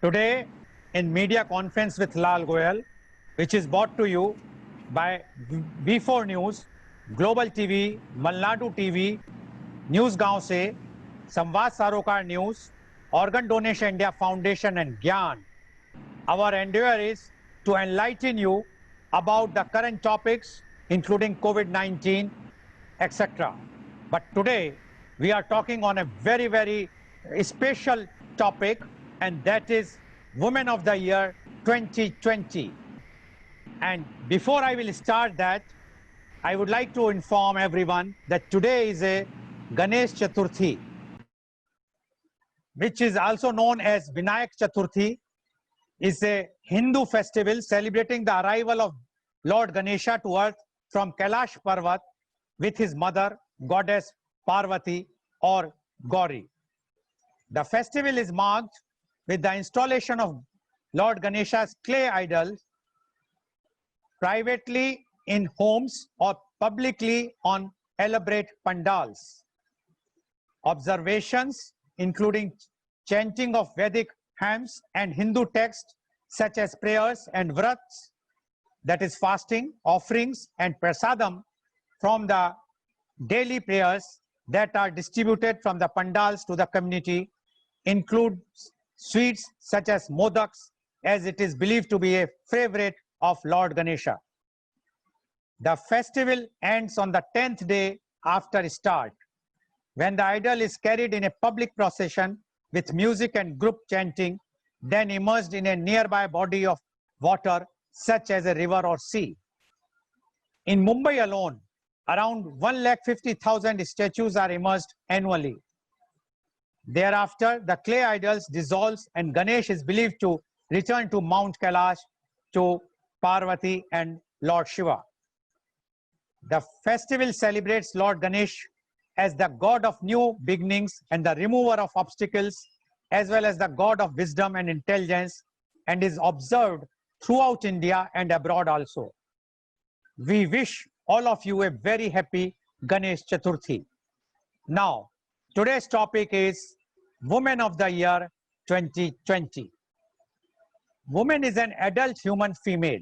Today, in media conference with Lal Goyal, which is brought to you by B4 News, Global TV, Malnadu TV, News Gaon Se, Samvad Sarokar News, Organ Donation India Foundation and Gyan. Our endeavor is to enlighten you about the current topics, including COVID-19, etc. But today, we are talking on a very special topic, and that is Women of the Year 2020. And before I will start that, I would like to inform everyone that today is a Ganesh Chaturthi, which is also known as Vinayak Chaturthi, is a Hindu festival celebrating the arrival of Lord Ganesha to earth from Kailash Parvat with his mother, goddess Parvati or Gauri. The festival is marked with the installation of Lord Ganesha's clay idols privately in homes or publicly on elaborate pandals. Observations, including chanting of Vedic hymns and Hindu texts such as prayers and vrats, that is fasting, offerings and prasadam from the daily prayers that are distributed from the pandals to the community, include sweets such as modaks, as it is believed to be a favorite of Lord Ganesha. The festival ends on the 10th day after start, when the idol is carried in a public procession with music and group chanting, then immersed in a nearby body of water such as a river or sea. In Mumbai alone, around 150,000 statues are immersed annually. Thereafter, the clay idols dissolves and Ganesh is believed to return to Mount Kailash to Parvati and Lord Shiva. The festival celebrates Lord Ganesh as the god of new beginnings and the remover of obstacles, as well as the god of wisdom and intelligence, and is observed throughout India and abroad also. We wish all of you a very happy Ganesh Chaturthi. Now, today's topic is Women of the Year 2020. Woman is an adult human female.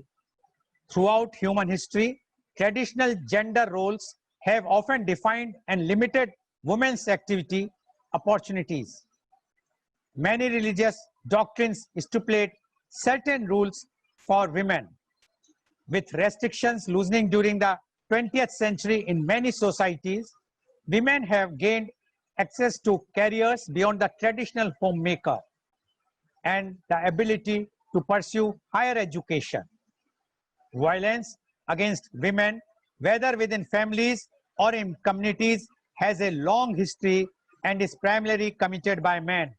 Throughout human history, traditional gender roles have often defined and limited women's activity opportunities. Many religious doctrines stipulate certain rules for women, with restrictions loosening during the 20th century in many societies. Women have gained access to careers beyond the traditional homemaker and the ability to pursue higher education. Violence against women, whether within families or in communities, has a long history and is primarily committed by men.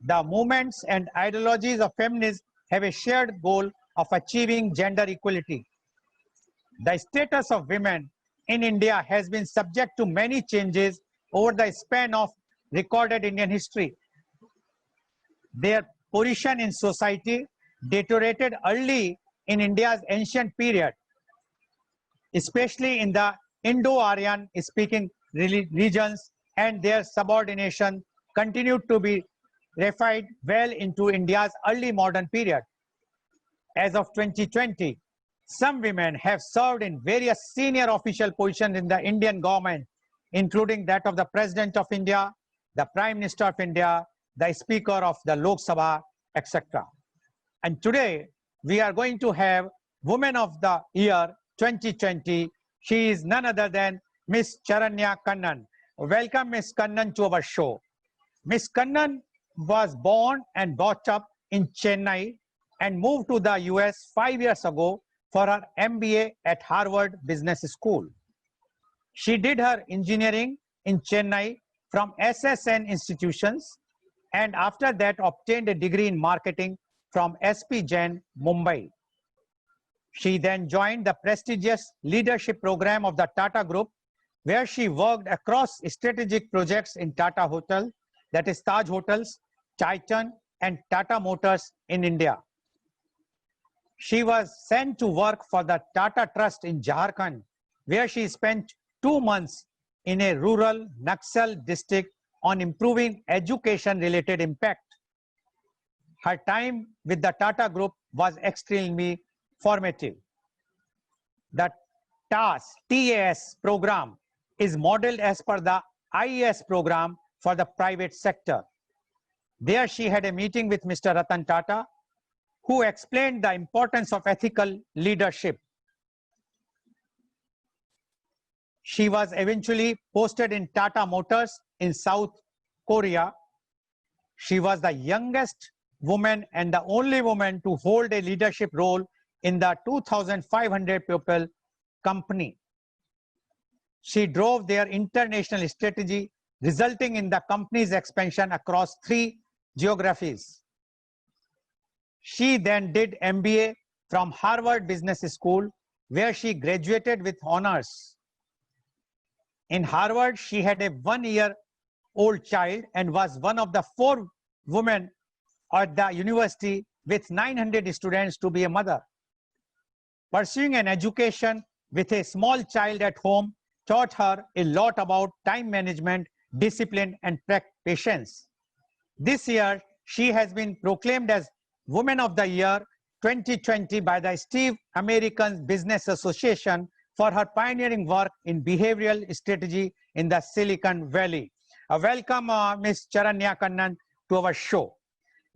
The movements and ideologies of feminism have a shared goal of achieving gender equality. The status of women in India has been subject to many changes over the span of recorded Indian history. Their position in society deteriorated early in India's ancient period, especially in the Indo-Aryan speaking regions, and their subordination continued to be refined well into India's early modern period. As of 2020, some women have served in various senior official positions in the Indian government, including that of the President of India, the Prime Minister of India, the Speaker of the Lok Sabha, etc. And today, we are going to have Women of the Year 2020. She is none other than Miss Charanya Kannan. Welcome, Miss Kannan, to our show. Miss Kannan was born and brought up in Chennai and moved to the US 5 years ago for her MBA at Harvard Business School. She did her engineering in Chennai from SSN institutions, and after that obtained a degree in marketing from SP Jain, Mumbai. She then joined the prestigious leadership program of the Tata Group, where she worked across strategic projects in Tata Hotel, that is Taj Hotels, Titan and Tata Motors in India. She was sent to work for the Tata Trust in Jharkhand, where she spent 2 months in a rural Naxal district on improving education-related impact. Her time with the Tata Group was extremely formative. The TAS program is modeled as per the IAS program for the private sector. There she had a meeting with Mr. Ratan Tata, who explained the importance of ethical leadership. She was eventually posted in Tata Motors in South Korea. She was the youngest woman and the only woman to hold a leadership role in the 2,500 people company. She drove their international strategy, resulting in the company's expansion across 3 geographies. She then did MBA from Harvard Business School, where she graduated with honors. In Harvard, she had a 1-year-old child and was one of the 4 women at the university with 900 students to be a mother. Pursuing an education with a small child at home taught her a lot about time management, discipline, and patience. This year, she has been proclaimed as Woman of the Year 2020 by the Steve American Business Association for her pioneering work in behavioral strategy in the Silicon Valley. Welcome, Ms. Charanya Kannan, to our show.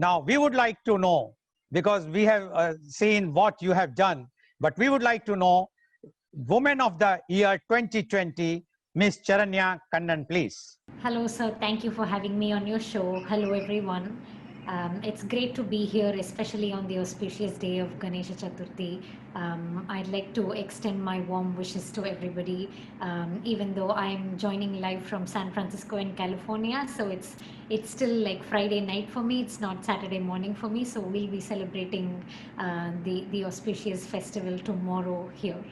Now, we would like to know, because we have seen what you have done, but we would like to know, Woman of the Year 2020, Ms. Charanya Kannan, please. Hello, sir. Thank you for having me on your show. Hello, everyone. It's great to be here, especially on the auspicious day of Ganesha Chaturthi. I'd like to extend my warm wishes to everybody, even though I'm joining live from San Francisco in California. So it's still like Friday night for me. It's not Saturday morning for me. So we'll be celebrating the auspicious festival tomorrow here.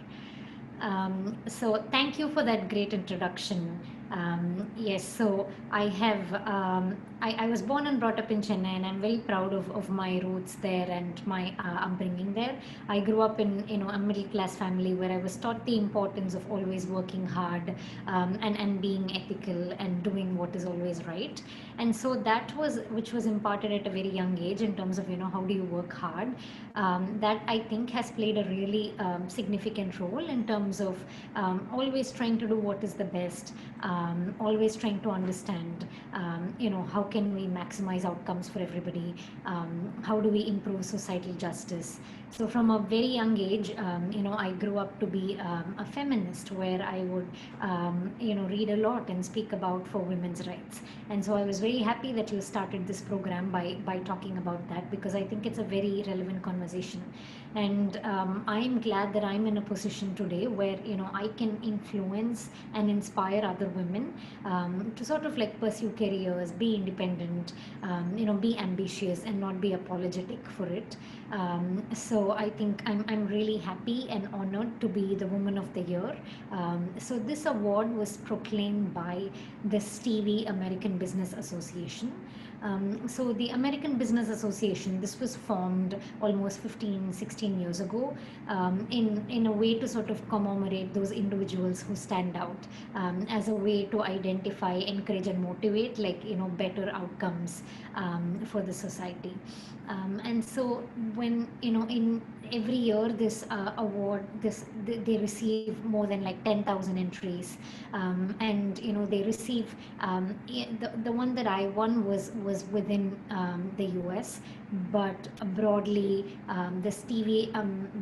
So thank you for that great introduction. Yes, so I was born and brought up in Chennai, and I'm very proud of my roots there and my upbringing there. I grew up in a middle class family where I was taught the importance of always working hard, and being ethical and doing what is always right. And so that was which was imparted at a very young age in terms of how do you work hard. That I think has played a really significant role in terms of always trying to do what is the best, always trying to understand how can we maximize outcomes for everybody, how do we improve societal justice. So from a very young age, I grew up to be a feminist, where I would read a lot and speak about for women's rights. And so I was very happy that you started this program by talking about that, because I think it's a very relevant conversation. And I'm glad that I'm in a position today where I can influence and inspire other women to sort of like pursue careers, be independent, be ambitious and not be apologetic for it. So I think I'm really happy and honored to be the Woman of the Year. So this award was proclaimed by the Stevie American Business Association. So the American Business Association, this was formed almost 15-16 years ago, in a way to sort of commemorate those individuals who stand out, as a way to identify, encourage and motivate better outcomes for the society. And so when in every year this award, they receive more than 10,000 entries, and they receive the one that I won was within the US, but broadly the Stevie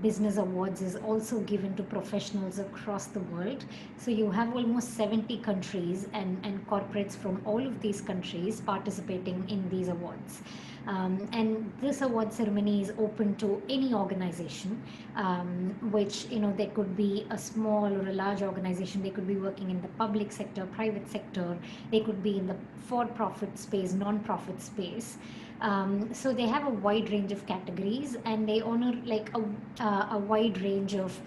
Business Awards is also given to professionals across the world. So you have almost 70 countries and corporates from all of these countries participating in these awards. And this award ceremony is open to any organization, which there could be a small or a large organization. They could be working in the public sector, private sector. They could be in the for-profit space, non-profit space. So they have a wide range of categories, and they honor a wide range of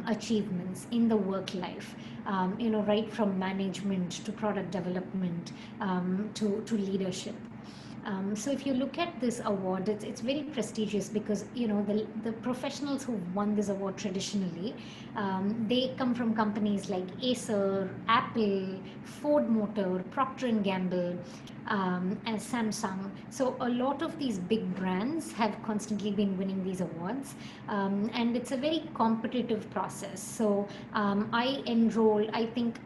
achievements in the work life, right from management to product development, to leadership. So if you look at this award, it's very prestigious because the professionals who won this award traditionally, they come from companies like Acer, Apple, Ford Motor, Procter and Gamble, and Samsung. So a lot of these big brands have constantly been winning these awards, and it's a very competitive process. So I enrolled. I think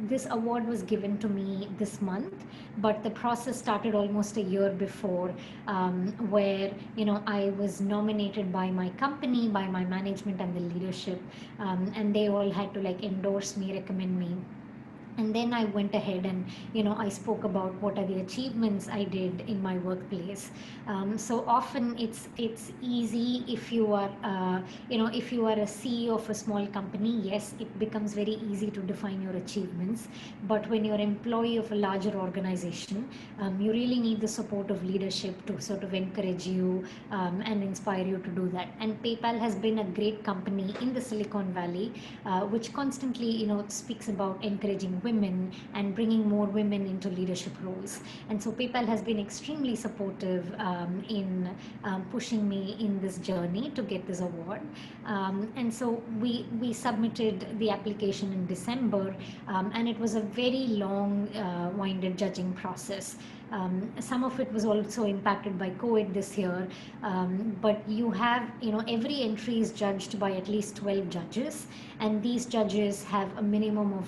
this award was given to me this month, but the process started almost a year before, where I was nominated by my company, by my management and the leadership, and they all had to like endorse me, recommend me. And then I went ahead and I spoke about what are the achievements I did in my workplace. So often it's easy if you are if you are a CEO of a small company. Yes, it becomes very easy to define your achievements, but when you're employee of a larger organization, you really need the support of leadership to sort of encourage you, and inspire you to do that. And PayPal has been a great company in the Silicon Valley, which constantly speaks about encouraging women and bringing more women into leadership roles. And so PayPal has been extremely supportive, in pushing me in this journey to get this award. And so we submitted the application in December, and it was a very long, winded judging process. Some of it was also impacted by COVID this year, but you have, every entry is judged by at least 12 judges, and these judges have a minimum of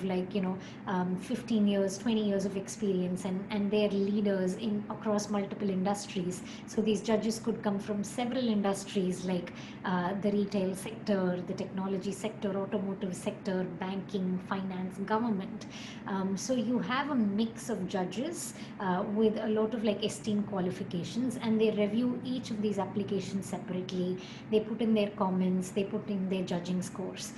15 years, 20 years of experience, and they're leaders in across multiple industries. So these judges could come from several industries like the retail sector, the technology sector, automotive sector, banking, finance, government. So you have a mix of judges with a lot of esteemed qualifications, and they review each of these applications separately. They put in their comments, they put in their judging scores.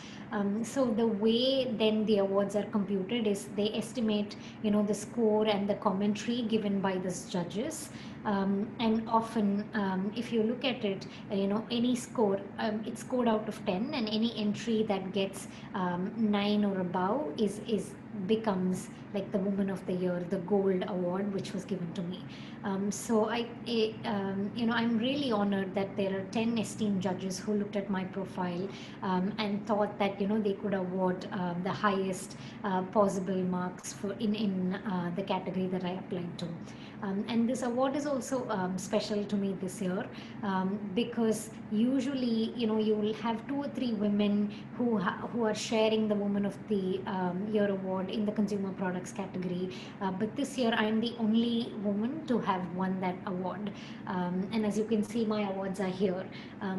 So the way then the awards are computed is they estimate the score and the commentary given by these judges. And often, if you look at it, any score, it's scored out of 10, and any entry that gets 9 or above is becomes like the Woman of the Year, the Gold Award, which was given to me. So I'm really honored that there are 10 esteemed judges who looked at my profile, and thought that they could award the highest possible marks for in the category that I applied to. And this award is also special to me this year, because usually you will have 2 or 3 women who are sharing the Woman of the Year award in the consumer products category, but this year I am the only woman to have won that award. And as you can see, my awards are here.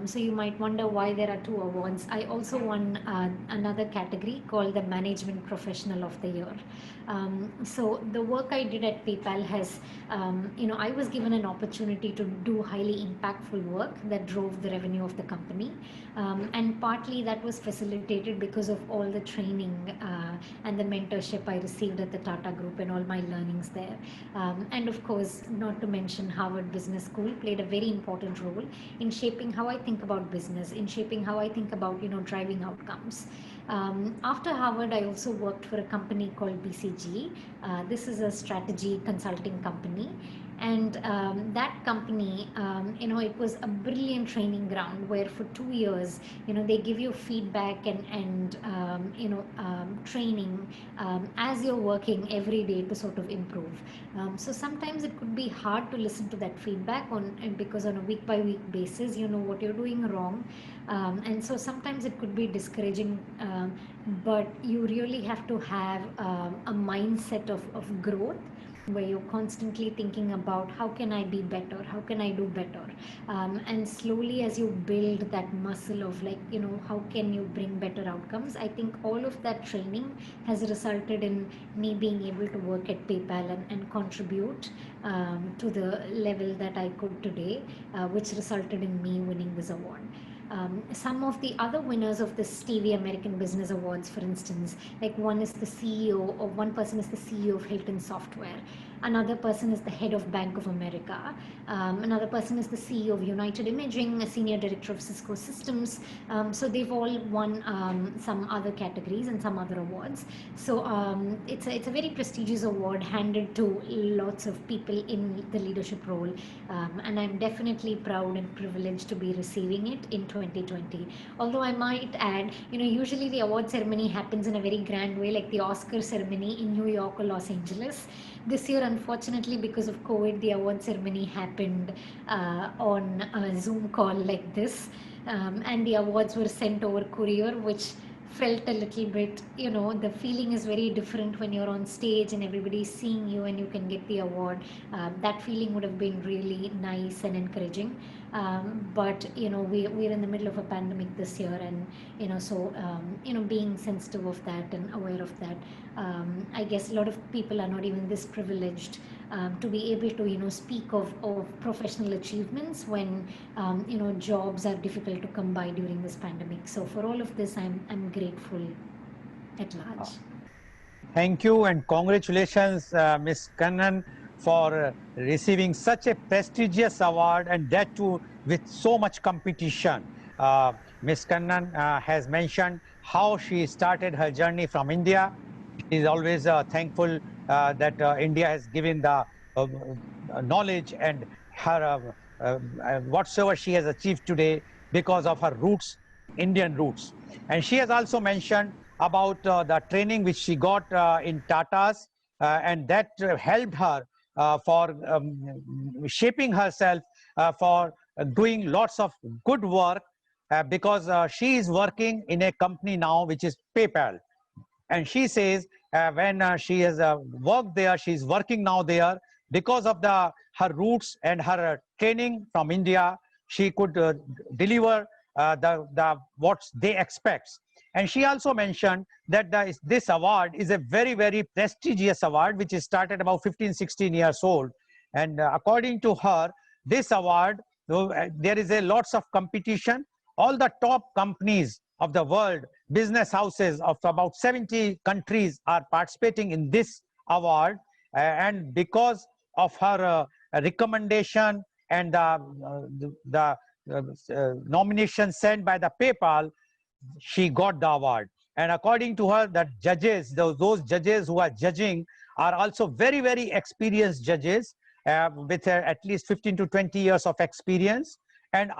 So you might wonder why there are 2 awards. I also won another category called the Management Professional of the Year. So the work I did at PayPal has, I was given an opportunity to do highly impactful work that drove the revenue of the company. And partly that was facilitated because of all the training and the mentorship I received at the Tata Group and all my learnings there. And of course, not to mention Harvard Business School played a very important role in shaping how I think about business, in shaping how I think about, driving outcomes. After Harvard, I also worked for a company called BCG. This is a strategy consulting company. And that company, it was a brilliant training ground where for 2 years, they give you feedback and training as you're working every day to sort of improve. So sometimes it could be hard to listen to that feedback because on a week by week basis, you know what you're doing wrong. And so sometimes it could be discouraging, but you really have to have a mindset of growth, where you're constantly thinking about how can I be better, how can I do better, and slowly as you build that muscle of how can you bring better outcomes. I think all of that training has resulted in me being able to work at PayPal and contribute to the level that I could today, which resulted in me winning this award. Some of the other winners of this TV American Business Awards, for instance, like one person is the CEO of Hilton Software. Another person is the head of Bank of America. Another person is the CEO of United Imaging, a senior director of Cisco Systems. So they've all won some other categories and some other awards. So it's a very prestigious award handed to lots of people in the leadership role, and I'm definitely proud and privileged to be receiving it in 2020. Although I might add, usually the award ceremony happens in a very grand way, like the Oscar ceremony in New York or Los Angeles. This year, unfortunately, because of COVID, the award ceremony happened on a Zoom call like this, and the awards were sent over courier, which felt a little bit, the feeling is very different when you're on stage and everybody's seeing you and you can get the award. That feeling would have been really nice and encouraging. But we're in the middle of a pandemic this year, and so being sensitive of that and aware of that, I guess a lot of people are not even this privileged to be able to speak of professional achievements when jobs are difficult to come by during this pandemic. So for all of this, I'm grateful at large. Thank you and congratulations, Ms. Kannan, for receiving such a prestigious award, and that too with so much competition. Ms. Kannan has mentioned how she started her journey from India. She is always thankful that India has given the knowledge and her whatsoever she has achieved today because of her roots, Indian roots. And she has also mentioned about the training which she got in Tata's, and that helped her for shaping herself for doing lots of good work, because she is working in a company now which is PayPal. And she says when she has worked there, she is working now there because of her roots and her training from India. She could deliver what they expect. And she also mentioned that this award is a very, very prestigious award, which is started about 15, 16 years old. And according to her, this award, there is a lots of competition. All the top companies of the world, business houses of about 70 countries are participating in this award. And because of her recommendation and the nomination sent by the PayPal, she got the award. And according to her, that judges, those judges who are judging are also very, very experienced judges with at least 15 to 20 years of experience. And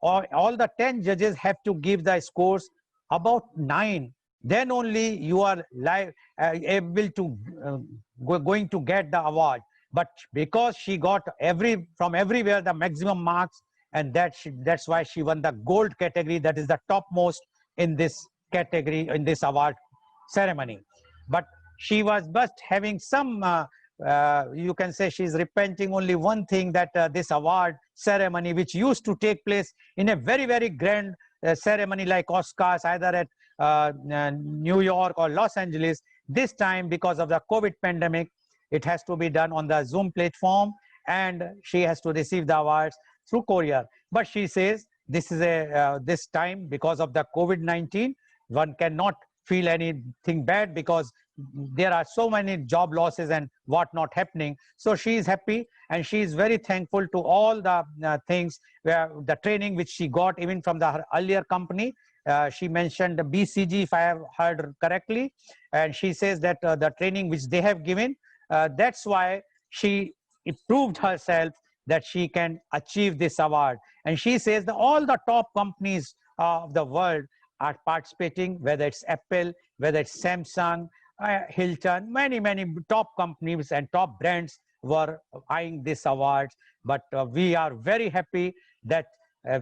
all the 10 judges have to give the scores about 9. Then only you are able to going to get the award. But because she got from everywhere the maximum marks, and that's why she won the gold category, that is the topmost in this category, in this award ceremony. But she was just having some you can say she's repenting only one thing, that this award ceremony, which used to take place in a very, very grand ceremony like Oscars, either at New York or Los Angeles, this time because of the COVID pandemic, it has to be done on the Zoom platform, and she has to receive the awards through courier. But she says this is this time, because of the COVID-19, one cannot feel anything bad because there are so many job losses and whatnot happening. So she is happy, and she is very thankful to all the things, the training which she got even from her earlier company. She mentioned the BCG, if I have heard correctly, and she says that the training which they have given, that's why she proved herself that she can achieve this award. And she says that all the top companies of the world are participating, whether it's Apple, whether it's Samsung, Hilton, many, many top companies and top brands were eyeing this award. But we are very happy that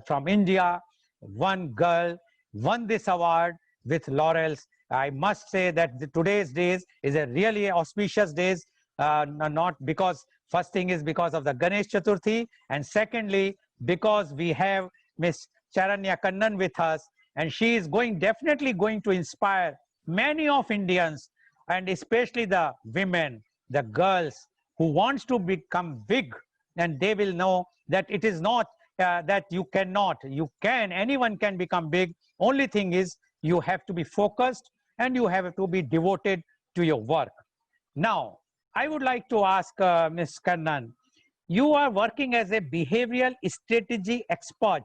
from India, one girl won this award with laurels. I must say that today's days is a really auspicious days, not because, first thing is because of the Ganesh Chaturthi, and secondly, because we have Miss Charanya Kannan with us, and she is definitely going to inspire many of Indians, and especially the women, the girls who wants to become big, and they will know that it is not that you cannot, you can, anyone can become big. Only thing is you have to be focused and you have to be devoted to your work. Now, I would like to ask Ms. Kannan, you are working as a behavioral strategy expert,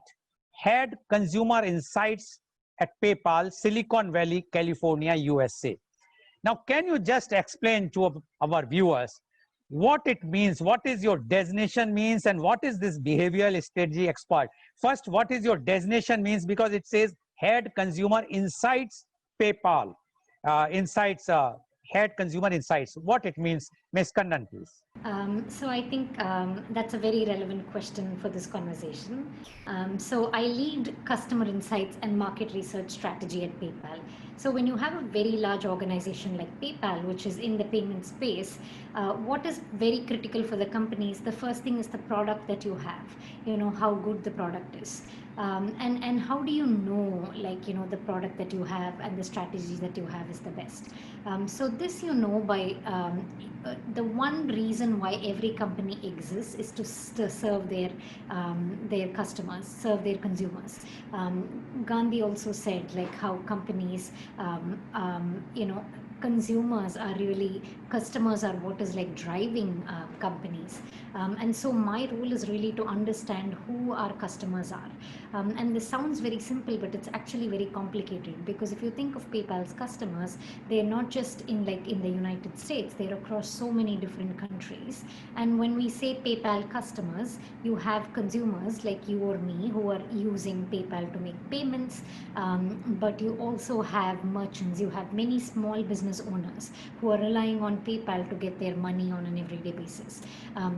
head consumer insights at PayPal, Silicon Valley, California, USA. Now, can you just explain to our viewers what it means, what is your designation means, and what is this behavioral strategy expert? First, what is your designation means, because it says head consumer insights PayPal, insights, head consumer insights. What it means, Ms. Kannan, please. So I think that's a very relevant question for this conversation. So I lead customer insights and market research strategy at PayPal. So when you have a very large organization like PayPal, which is in the payment space, what is very critical for the company is the first thing is the product that you have. You know how good the product is. And how do you know, like, the product that you have and the strategy that you have is the best. So this by the one reason why every company exists is to serve their customers, serve their consumers. Gandhi also said like how companies consumers are really customers are what is like driving companies. And so my role is really to understand who our customers are. And this sounds very simple, but it's actually very complicated, because if you think of PayPal's customers, they're not just in the United States, they're across so many different countries. And when we say PayPal customers, you have consumers like you or me who are using PayPal to make payments, but you also have merchants, you have many small business owners who are relying on PayPal to get their money on an everyday basis.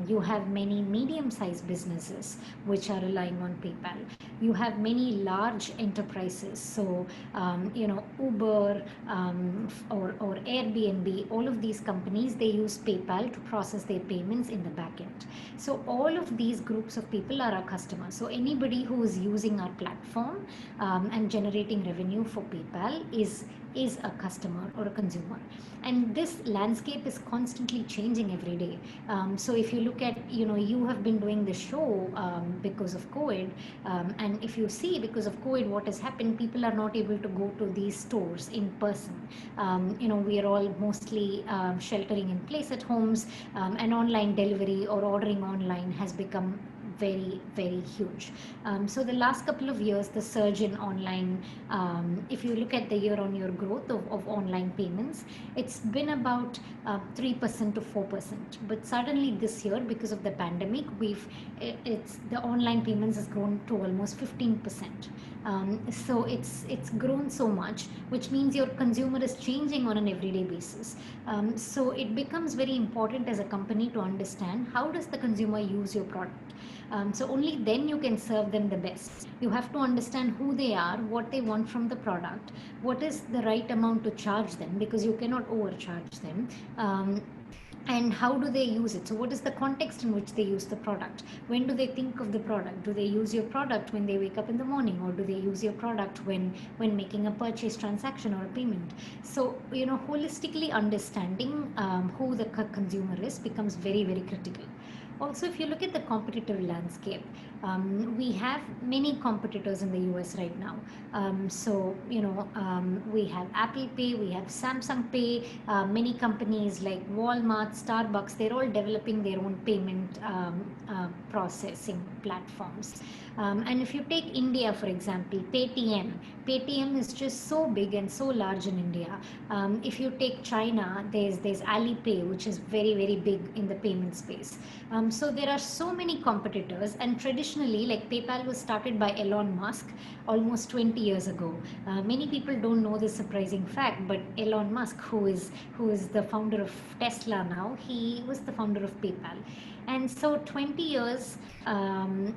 You have many medium-sized businesses which are relying on PayPal. You have many large enterprises, so Uber or Airbnb, all of these companies, they use PayPal to process their payments in the back end. So all of these groups of people are our customers. So anybody who is using our platform and generating revenue for PayPal is a customer or a consumer. And this landscape is constantly changing every day. So if you look at, you have been doing this show because of COVID, and if you see, because of COVID, what has happened, people are not able to go to these stores in person. We are all mostly sheltering in place at homes, and online delivery or ordering online has become very, very huge. So the last couple of years, the surge in online, if you look at the year-on-year growth of online payments, it's been about 3% to 4%. But suddenly this year, because of the pandemic, the online payments has grown to almost 15%. So it's grown so much, which means your consumer is changing on an everyday basis. So it becomes very important as a company to understand how does the consumer use your product. So only then you can serve them the best. You have to understand who they are, what they want from the product, what is the right amount to charge them, because you cannot overcharge them. And how do they use it? So what is the context in which they use the product? When do they think of the product? Do they use your product when they wake up in the morning, or do they use your product when making a purchase transaction or a payment? So holistically understanding who the consumer is becomes very, very critical. Also, if you look at the competitive landscape, we have many competitors in the US right now. We have Apple Pay, we have Samsung Pay, many companies like Walmart, Starbucks, they're all developing their own payment processing platforms. And if you take India, for example, Paytm is just so big and so large in India. If you take China, there's Alipay, which is very, very big in the payment space. So there are so many competitors, and traditionally, like PayPal was started by Elon Musk almost 20 years ago. Many people don't know this surprising fact, but Elon Musk, who is the founder of Tesla now, he was the founder of PayPal. And so 20 years, in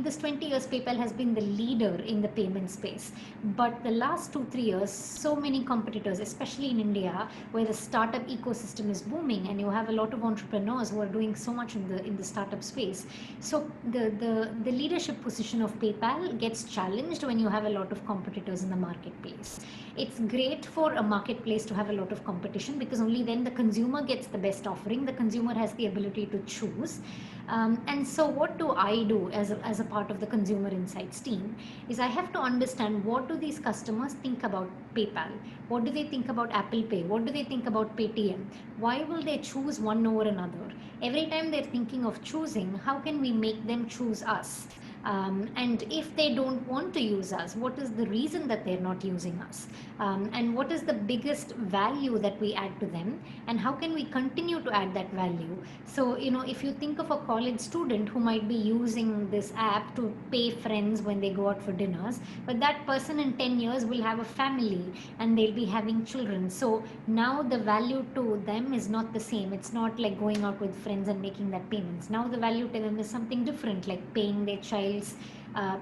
this 20 years, PayPal has been the leader in the payment space. But the last 2-3 years, so many competitors, especially in India, where the startup ecosystem is booming, and you have a lot of entrepreneurs who are doing so much in the startup space. So the leadership position of PayPal gets challenged when you have a lot of competitors in the marketplace. It's great for a marketplace to have a lot of competition, because only then the consumer gets the best offering. The consumer has the ability to choose. And so what do I do as a part of the consumer insights team is I have to understand, what do these customers think about PayPal? What do they think about Apple Pay? What do they think about Paytm? Why will they choose one over another? Every time they're thinking of choosing, how can we make them choose us? And if they don't want to use us, what is the reason that they're not using us? And what is the biggest value that we add to them? And how can we continue to add that value? So, if you think of a college student who might be using this app to pay friends when they go out for dinners, but that person in 10 years will have a family and they'll be having children. So now the value to them is not the same. It's not like going out with friends and making that payments. Now the value to them is something different, like paying their child's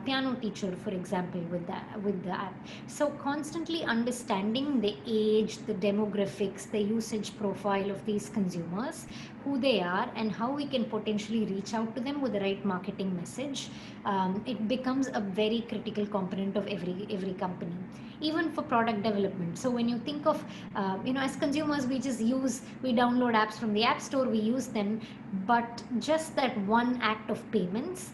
piano teacher, for example, with the app. So constantly understanding the age, the demographics, the usage profile of these consumers, who they are, and how we can potentially reach out to them with the right marketing message, it becomes a very critical component of every company, even for product development. So when you think of, as consumers, we download apps from the app store, we use them, but just that one act of payments,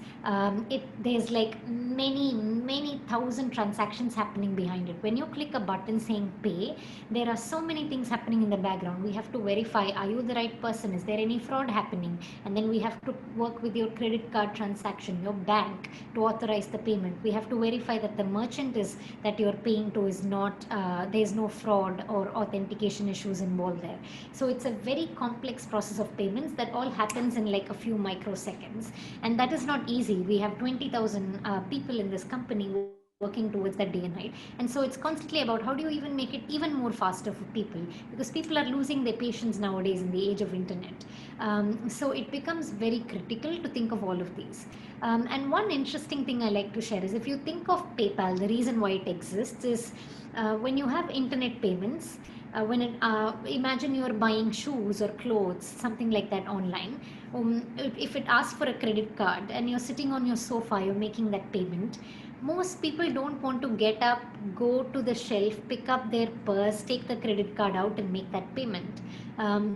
there's like many thousand transactions happening behind it. When you click a button saying pay, there are so many things happening in the background. We have to verify, are you the right person? Is there any fraud happening? And then we have to work with your credit card transaction, your bank, to authorize the payment. We have to verify that the merchant that you're paying to is not, there's no fraud or authentication issues involved there. So it's a very complex process of payments that all happens in like a few microseconds, and that is not easy. We have 20,000 people in this company working towards that day and night. And so it's constantly about, how do you even make it even more faster for people, because people are losing their patience nowadays in the age of internet. So it becomes very critical to think of all of these. And one interesting thing I like to share is, if you think of PayPal, the reason why it exists is, when you have internet payments, imagine you're buying shoes or clothes, something like that online. If it asks for a credit card and you're sitting on your sofa, you're making that payment, most people don't want to get up, go to the shelf, pick up their purse, take the credit card out and make that payment.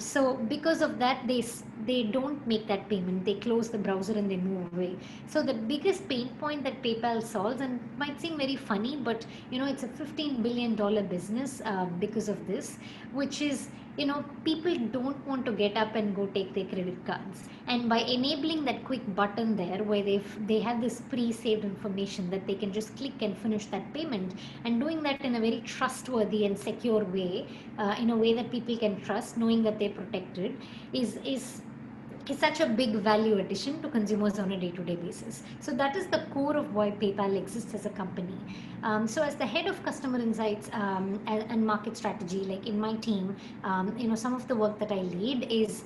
So because of that, they don't make that payment. They close the browser and they move away. So the biggest pain point that PayPal solves, and might seem very funny, but it's a $15 billion business because of this, which is, people don't want to get up and go take their credit cards. And by enabling that quick button there, where they have this pre-saved information that they can just click and finish that payment, and doing that in a very trustworthy and secure way, in a way that people can trust, knowing that they're protected, is such a big value addition to consumers on a day-to-day basis. So that is the core of why PayPal exists as a company. So as the head of customer insights and market strategy, like in my team, some of the work that I lead is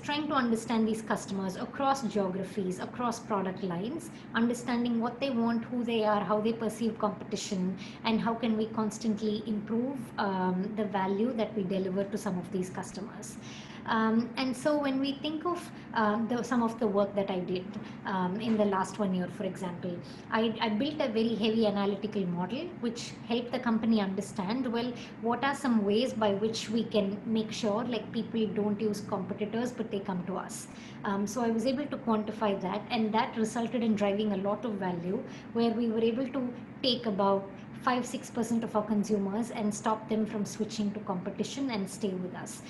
trying to understand these customers across geographies, across product lines, understanding what they want, who they are, how they perceive competition, and how can we constantly improve the value that we deliver to some of these customers. And so when we think of some of the work that I did in the last 1 year, for example, I built a very heavy analytical model which helped the company understand, well, what are some ways by which we can make sure like people don't use competitors but they come to us. So I was able to quantify that, and that resulted in driving a lot of value, where we were able to take about 5-6% of our consumers and stop them from switching to competition and stay with us,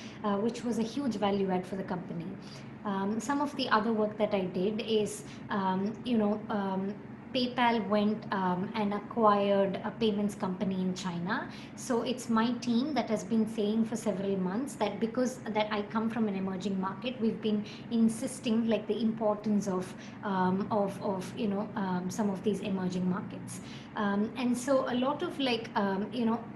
which was a huge value add for the company. Some of the other work that I did is, PayPal went and acquired a payments company in China. So it's my team that has been saying for several months that because that I come from an emerging market, we've been insisting like the importance of some of these emerging markets. And so a lot of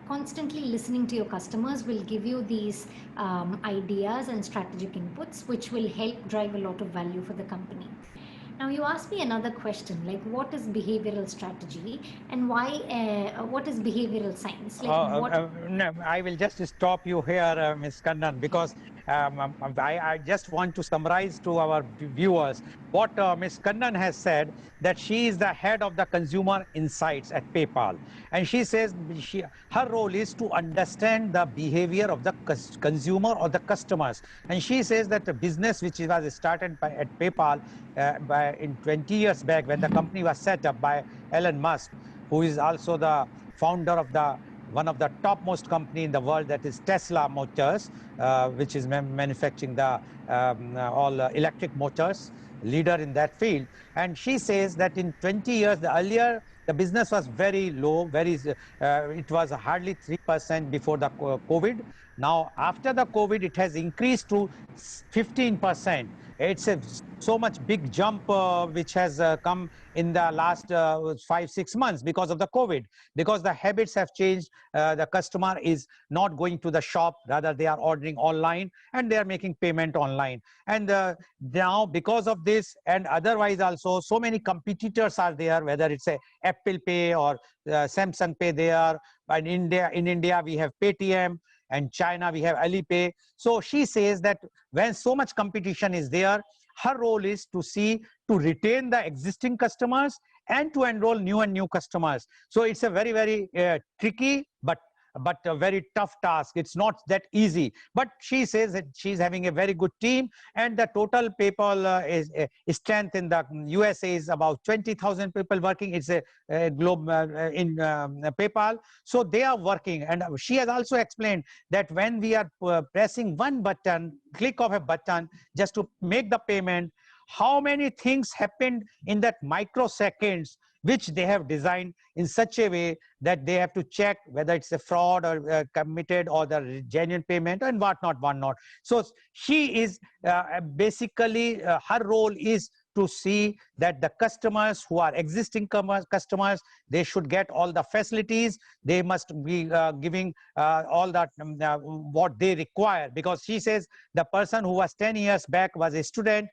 constantly listening to your customers will give you these ideas and strategic inputs, which will help drive a lot of value for the company. Now you asked me another question, like what is behavioral strategy and why, what is behavioral science? No, I will just stop you here, Ms. Kannan, because I just want to summarize to our viewers what Ms. Kannan has said, that she is the head of the consumer insights at PayPal. And she says her role is to understand the behavior of the consumer or the customers. And she says that the business which was started at PayPal in 20 years back, when the company was set up by Elon Musk, who is also the founder of the one of the topmost company in the world, that is Tesla Motors, which is manufacturing the all electric motors, leader in that field. And she says that in 20 years, the earlier the business was very low, it was hardly 3% before the COVID. Now, after the COVID, it has increased to 15%. It's a so much big jump which has come in the last 5-6 months because of the COVID, because the habits have changed. The customer is not going to the shop, rather they are ordering online and they are making payment online. And now because of this, and otherwise also, so many competitors are there, whether it's a Apple Pay or Samsung Pay there. In India we have Paytm, and China we have Alipay. So she says that when so much competition is there, her role is to see to retain the existing customers and to enroll new customers. So it's a very tricky but a very tough task. It's not that easy, but she says that she's having a very good team, and the total PayPal is strength in the USA is about 20,000 people working. It's a globe in PayPal. So they are working, and she has also explained that when we are pressing one button, click of a button just to make the payment, how many things happened in that microseconds, which they have designed in such a way that they have to check whether it's a fraud or committed or the genuine payment and whatnot. So she is basically her role is to see that the customers who are existing customers, they should get all the facilities. They must be giving all that what they require, because she says the person who was 10 years back was a student.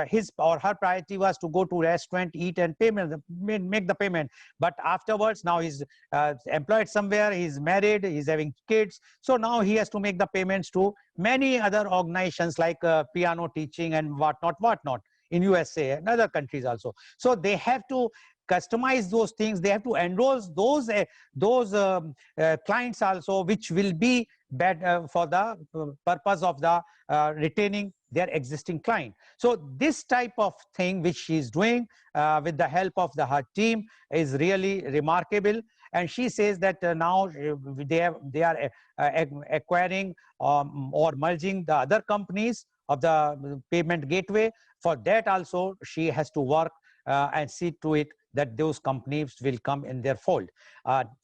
His or her priority was to go to restaurant, eat and make the payment. But afterwards, now he's employed somewhere, he's married, he's having kids. So now he has to make the payments to many other organizations like piano teaching and whatnot in USA and other countries also. So they have to customize those things. They have to enroll those clients also, which will be better for the purpose of the retaining their existing client. So this type of thing which she is doing with the help of her team is really remarkable. And she says that now they are acquiring or merging the other companies of the payment gateway. For that also she has to work and see to it that those companies will come in their fold.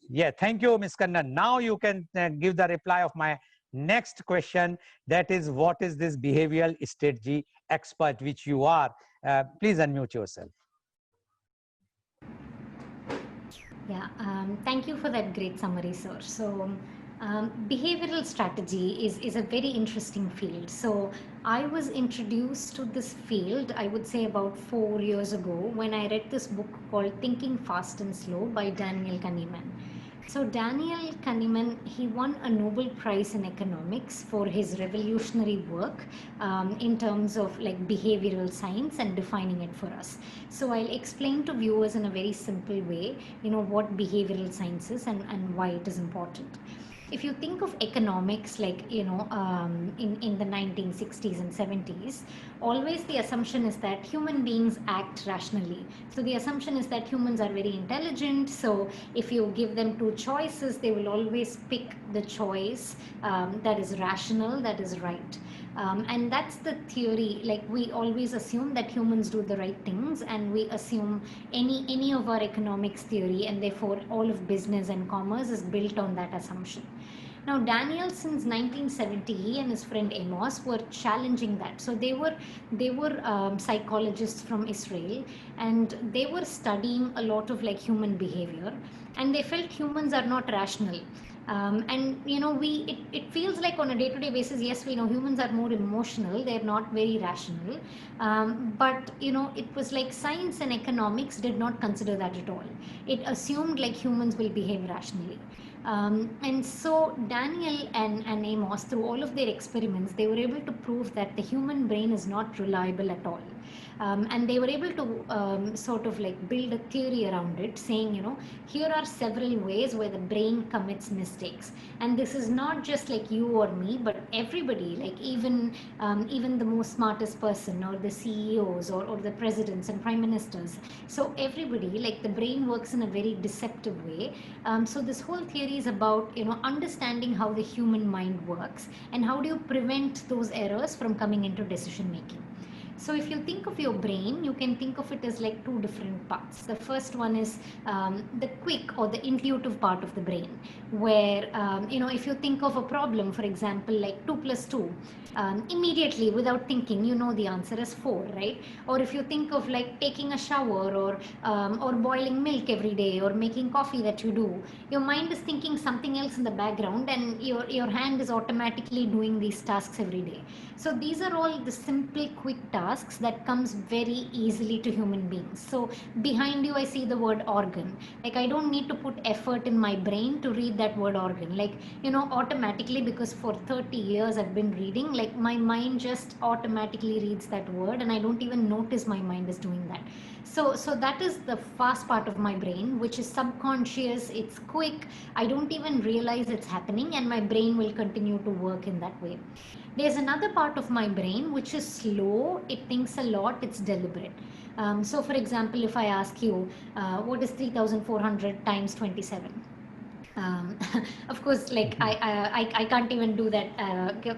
Yeah, thank you, Ms. Kannan. Now you can give the reply of my next question, that is, what is this behavioral strategy expert which you are? Please unmute yourself. Yeah, thank you for that great summary, sir. So behavioral strategy is a very interesting field. So I was introduced to this field, I would say about 4 years ago, when I read this book called Thinking Fast and Slow by Daniel Kahneman. So Daniel Kahneman, he won a Nobel Prize in economics for his revolutionary work in terms of like behavioral science and defining it for us. So I'll explain to viewers in a very simple way, what behavioral science is and why it is important. If you think of economics, like in the 1960s and 70s, always the assumption is that human beings act rationally. So the assumption is that humans are very intelligent, so if you give them two choices, they will always pick the choice that is rational, that is right. And that's the theory. Like, we always assume that humans do the right things, and we assume any of our economics theory, and therefore all of business and commerce is built on that assumption. Now, Daniel, since 1970, he and his friend Amos were challenging that. So they were psychologists from Israel, and they were studying a lot of like human behavior, and they felt humans are not rational. And it feels like on a day-to-day basis, yes, we know humans are more emotional, they're not very rational. But it was like science and economics did not consider that at all. It assumed like humans will behave rationally. And so Daniel and Amos, through all of their experiments, they were able to prove that the human brain is not reliable at all. And they were able to sort of like build a theory around it, saying, here are several ways where the brain commits mistakes. And this is not just like you or me, but everybody, like even the most smartest person, or the CEOs, or the presidents and prime ministers. So everybody, like the brain works in a very deceptive way. So this whole theory is about understanding how the human mind works, and how do you prevent those errors from coming into decision making. So if you think of your brain, you can think of it as like two different parts. The first one is the quick or the intuitive part of the brain, where if you think of a problem, for example, like 2 plus 2, immediately without thinking, you know the answer is 4, right? Or if you think of like taking a shower, or boiling milk every day, or making coffee that you do, your mind is thinking something else in the background, and your hand is automatically doing these tasks every day. So these are all the simple quick tasks that comes very easily to human beings. So behind you I see the word organ. Like I don't need to put effort in my brain to read that word organ, like automatically, because for 30 years I've been reading, like my mind just automatically reads that word, and I don't even notice my mind is doing that. So that is the fast part of my brain, which is subconscious. It's quick, I don't even realize it's happening, and my brain will continue to work in that way. There's another part of my brain which is slow, it thinks a lot, it's deliberate. So for example, if I ask you, what is 3400 times 27? um, of course, like I can't even do that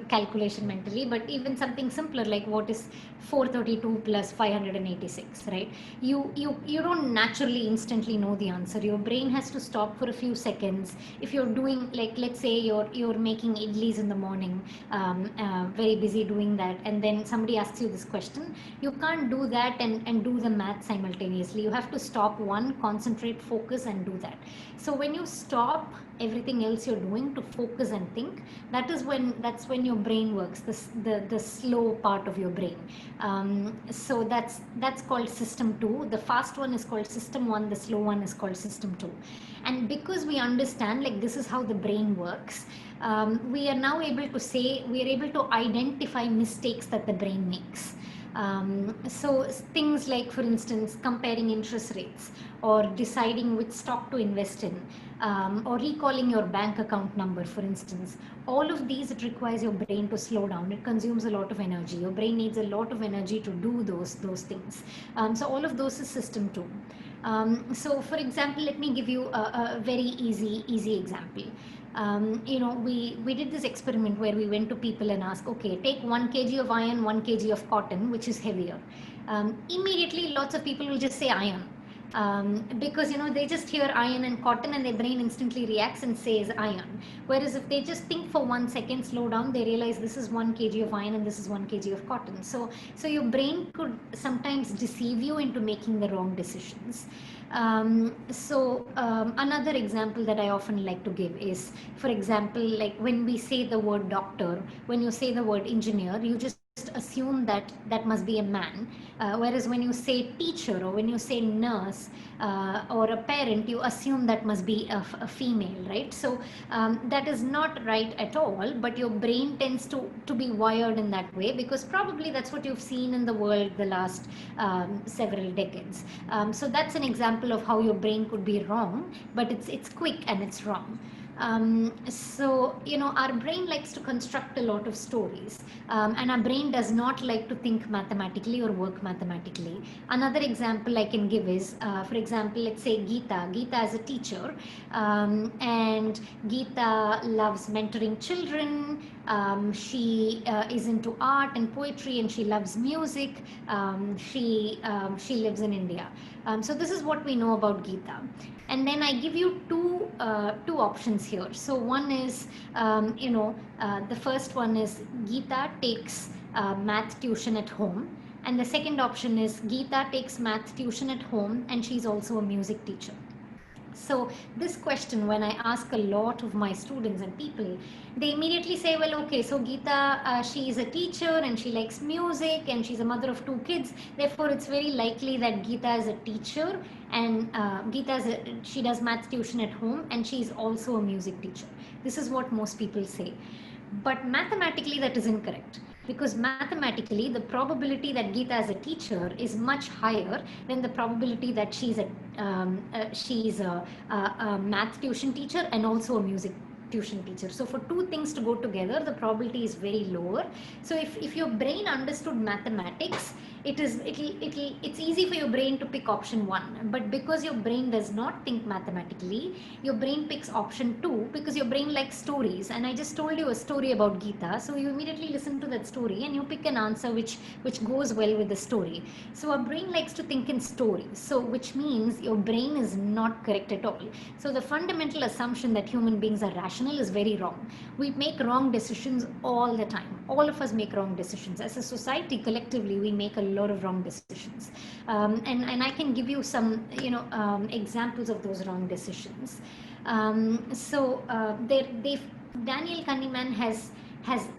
calculation mentally, but even something simpler, like what is 432 plus 586, right? You don't naturally instantly know the answer. Your brain has to stop for a few seconds. If you're doing, like, let's say you're making idlis in the morning, very busy doing that, and then somebody asks you this question, you can't do that and do the math simultaneously. You have to stop, one, concentrate, focus, and do that. So when you stop everything else you're doing to focus and think, that's when your brain works, the slow part of your brain. So that's called system 2. The fast one is called system 1, the slow one is called system 2. And because we understand, like, this is how the brain works, we are now able to say, we are able to identify mistakes that the brain makes. So things like, for instance, comparing interest rates, or deciding which stock to invest in, or recalling your bank account number, for instance. All of these, it requires your brain to slow down. It consumes a lot of energy. Your brain needs a lot of energy to do those things. So all of those is system 2. So for example, let me give you a very easy example. We did this experiment where we went to people and asked, okay, take 1 kg of iron, 1 kg of cotton, which is heavier. Immediately, lots of people will just say iron. Because they just hear iron and cotton, and their brain instantly reacts and says iron. Whereas if they just think for 1 second, slow down, they realize this is 1 kg of iron and this is 1 kg of cotton. So your brain could sometimes deceive you into making the wrong decisions. Another example that I often like to give is, for example, like when we say the word doctor, when you say the word engineer, you just assume that must be a man. Whereas when you say teacher, or when you say nurse, or a parent, you assume that must be a female, right? So that is not right at all, but your brain tends to be wired in that way, because probably that's what you've seen in the world the last several decades. So that's an example of how your brain could be wrong, but it's quick and it's wrong. Our brain likes to construct a lot of stories, and our brain does not like to think mathematically or work mathematically. Another example I can give is, for example, let's say Geeta is a teacher, and Geeta loves mentoring children. She is into art and poetry, and she loves music. She lives in India. So this is what we know about Geeta. And then I give you two options here. So one is, the first one is Geeta takes math tuition at home, and the second option is Geeta takes math tuition at home and she's also a music teacher. So this question, when I ask a lot of my students and people, they immediately say, well, okay, so Geeta, she is a teacher and she likes music and she's a mother of 2 kids. Therefore, it's very likely that Geeta is a teacher and she does maths tuition at home and she's also a music teacher. This is what most people say. But mathematically, that is incorrect. Because mathematically, the probability that Geeta is a teacher is much higher than the probability that she's a math tuition teacher and also a music tuition teacher. So for two things to go together, the probability is very lower. So if your brain understood mathematics, it's easy for your brain to pick option 1. But because your brain does not think mathematically, your brain picks option 2 because your brain likes stories. And I just told you a story about Geeta, so you immediately listen to that story and you pick an answer which goes well with the story. So our brain likes to think in stories, so which means your brain is not correct at all. So the fundamental assumption that human beings are rational is very wrong. We make wrong decisions all the time. All of us make wrong decisions. As a society, collectively, we make a lot of wrong decisions. And I can give you some examples of those wrong decisions. Daniel Kahneman has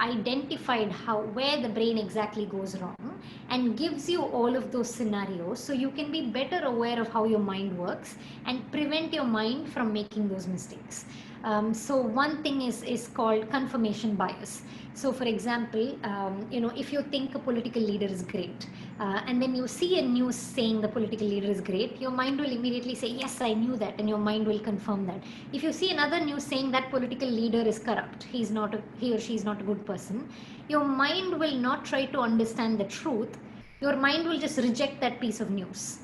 identified where the brain exactly goes wrong and gives you all of those scenarios so you can be better aware of how your mind works and prevent your mind from making those mistakes. So one thing is called confirmation bias. So for example, if you think a political leader is great, and then you see a news saying the political leader is great, your mind will immediately say, yes, I knew that, and your mind will confirm that. If you see another news saying that political leader is corrupt, he or she is not a good person, your mind will not try to understand the truth. Your mind will just reject that piece of news.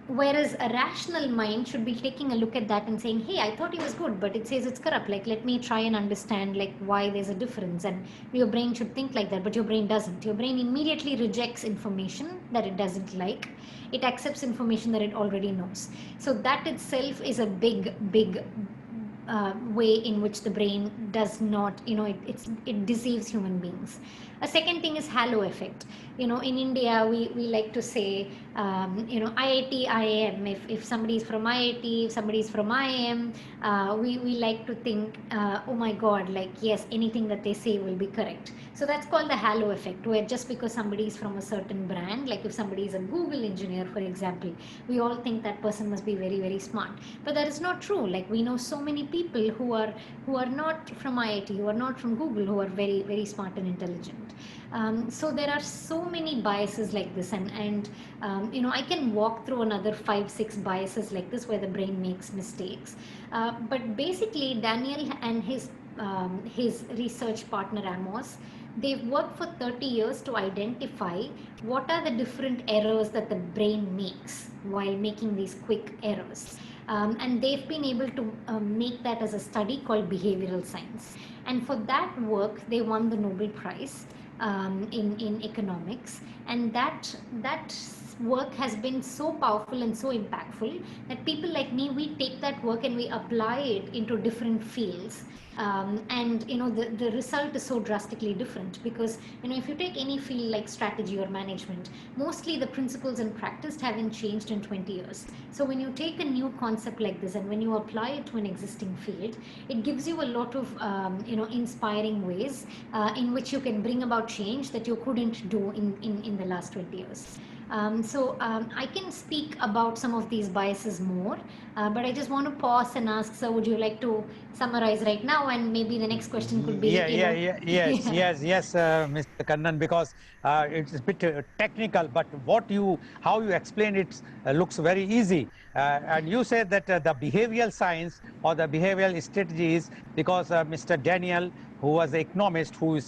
Whereas a rational mind should be taking a look at that and saying, hey, I thought he was good, but it says it's corrupt. Like, let me try and understand why there's a difference. And your brain should think like that, but your brain doesn't. Your brain immediately rejects information that it doesn't like. It accepts information that it already knows. So that itself is a big way in which the brain does not, it deceives human beings. A second thing is halo effect. In India, we like to say, IIT, IIM. If somebody is from IIT, if somebody is from IIM, we like to think, oh my God, yes, anything that they say will be correct. So that's called the halo effect, where just because somebody is from a certain brand, like if somebody is a Google engineer, for example, we all think that person must be very, very smart. But that is not true. We know so many people who are not from IIT, who are not from Google, who are very, very smart and intelligent. So there are so many biases like this, and I can walk through another 5-6 biases like this where the brain makes mistakes. But basically, Daniel and his research partner Amos, they've worked for 30 years to identify what are the different errors that the brain makes while making these quick errors. And they've been able to make that as a study called behavioral science. And for that work, they won the Nobel Prize in economics. And that work has been so powerful and so impactful that people like me, we take that work and we apply it into different fields. And the result is so drastically different because if you take any field like strategy or management, mostly the principles and practice haven't changed in 20 years. So when you take a new concept like this and when you apply it to an existing field, it gives you a lot of inspiring ways in which you can bring about change that you couldn't do in the last 20 years. I can speak about some of these biases more, but I just want to pause and ask, sir, would you like to summarize right now? And maybe the next question could be, Yes, yeah. yes, Mr. Kannan, because it's a bit technical, but how you explain it looks very easy. And you said that the behavioral science or the behavioral strategies, because Mr. Daniel, who was an economist, who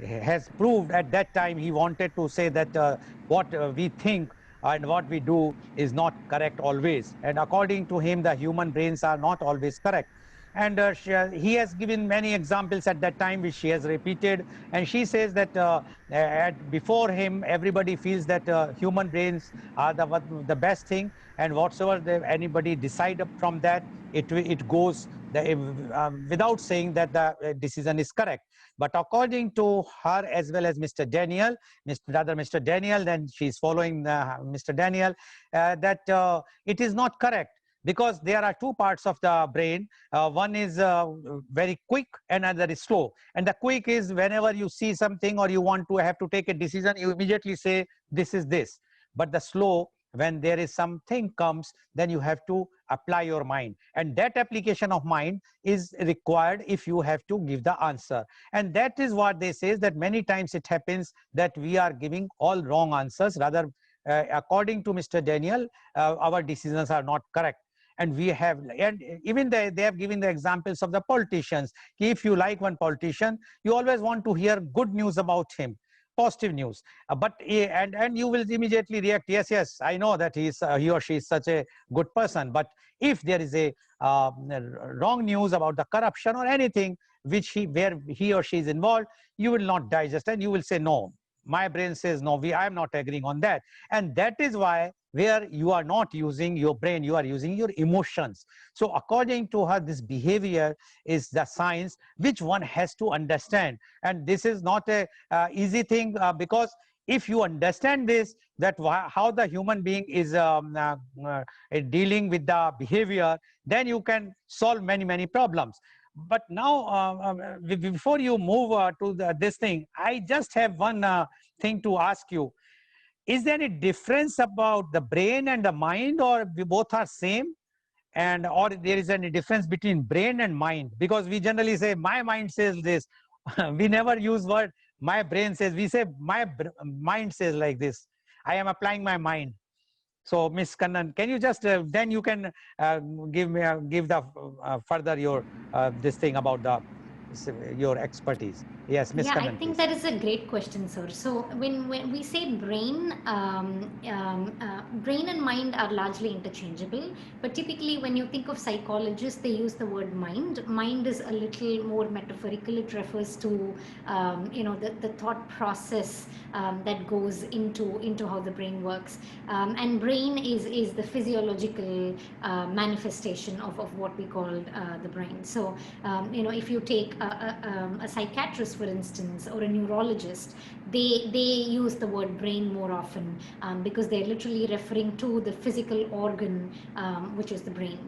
has proved at that time, he wanted to say that what we think and what we do is not correct always. And according to him, the human brains are not always correct. And he has given many examples at that time, which she has repeated. And she says that before him, everybody feels that human brains are the best thing. And whatsoever anybody decide from that, it goes without saying that the decision is correct. But according to her as well as Mr. Daniel, Mr. Daniel, then she's following Mr. Daniel, that it is not correct. because there are two parts of the brain. One is very quick and another is slow. And the quick is whenever you see something or you want to have to take a decision, you immediately say, this is this. But the slow, when there is something comes, then you have to apply your mind. And that application of mind is required if you have to give the answer. And that is what they say, is that many times it happens that we are giving all wrong answers. Rather, according to Mr. Daniel, our decisions are not correct. And we have, and even they have given the examples of the politicians. If you like one politician, you always want to hear good news about him, positive news. And you will immediately react, yes, yes, I know that he or she is such a good person. But if there is a wrong news about the corruption or anything where he or she is involved, you will not digest and you will say, no, my brain says no, I am not agreeing on that. And that is why, where you are not using your brain, you are using your emotions. So according to her, this behavior is the science which one has to understand. And this is not a easy thing, because if you understand this, that how the human being is dealing with the behavior, then you can solve many problems. But now, before you move to this thing, I just have one thing to ask you. Is there any difference about the brain and the mind, or we both are same? And or there is any difference between brain and mind? Because we generally say, my mind says this. We never use word, my brain says. We say, my mind says like this. I am applying my mind. So, Ms. Kannan, can you just, then you can give the further your, this thing about your expertise. Yes, Ms. Yeah, I Kannan, think please. that is a great question, sir. So when we say brain, brain and mind are largely interchangeable. But typically, when you think of psychologists, they use the word mind. Mind is a little more metaphorical. It refers to the thought process that goes into how the brain works. And brain is the physiological manifestation of what we call the brain. So if you take a psychiatrist, for instance, or a neurologist, they use the word brain more often, because they're literally referring to the physical organ, which is the brain.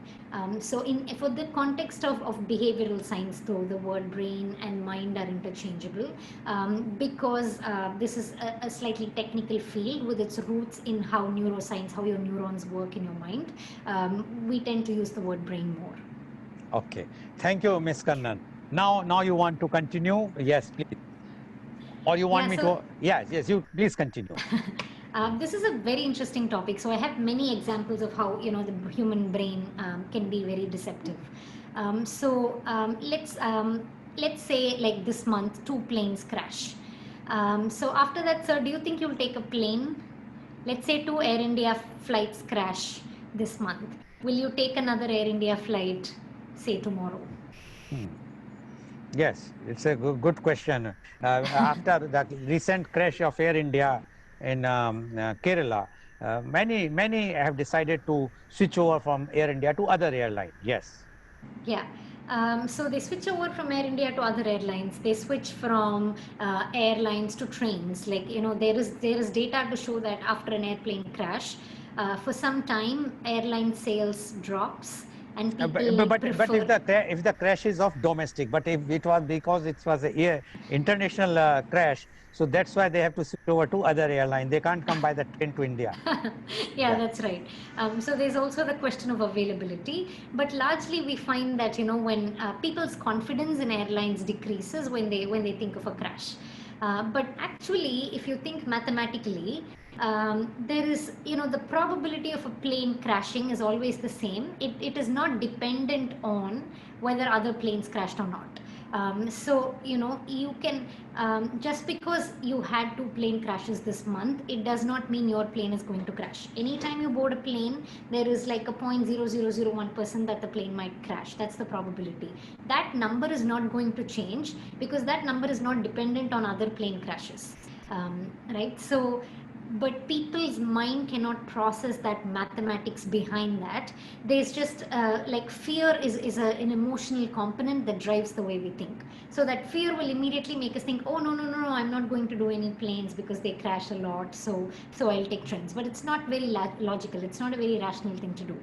So for the context of behavioral science, though, the word brain and mind are interchangeable, because this is a slightly technical field with its roots in how neuroscience, how your neurons work in your mind. We tend to use the word brain more. Okay, thank you, Ms. Kannan. Now you want to continue? Yes, please. Or you want me to? Yes, you please continue. This is a very interesting topic. So I have many examples of how the human brain can be very deceptive. Let's say, like this month, 2 planes crash. So after that, sir, do you think you'll take a plane? Let's say 2 Air India flights crash this month. Will you take another Air India flight, say tomorrow? Yes, it's a good question. After the recent crash of Air India in Kerala, many have decided to switch over from Air India to other airline. Yes. Yeah. So they switch over from Air India to other airlines. They switch from airlines to trains. Like there is data to show that after an airplane crash, for some time, airline sales drops. And people But prefer. if the crash is of domestic, but if it was because it was a international crash, so that's why they have to switch over to other airline. They can't come by the train to India. Yeah, that's right. So there's also the question of availability, but largely we find that when people's confidence in airlines decreases when they think of a crash. But actually, if you think mathematically, there is the probability of a plane crashing is always the same. It is not dependent on whether other planes crashed or not. So you can, just because you had 2 plane crashes this month, it does not mean your plane is going to crash. Anytime you board a plane, there is like a 0.0001% that the plane might crash. That's the probability. That number is not going to change because that number is not dependent on other plane crashes, right? So but people's mind cannot process that mathematics behind that. There's just like fear is an emotional component that drives the way we think. So that fear will immediately make us think, oh no, I'm not going to do any planes because they crash a lot, so I'll take trains. But it's not very logical. It's not a very rational thing to do.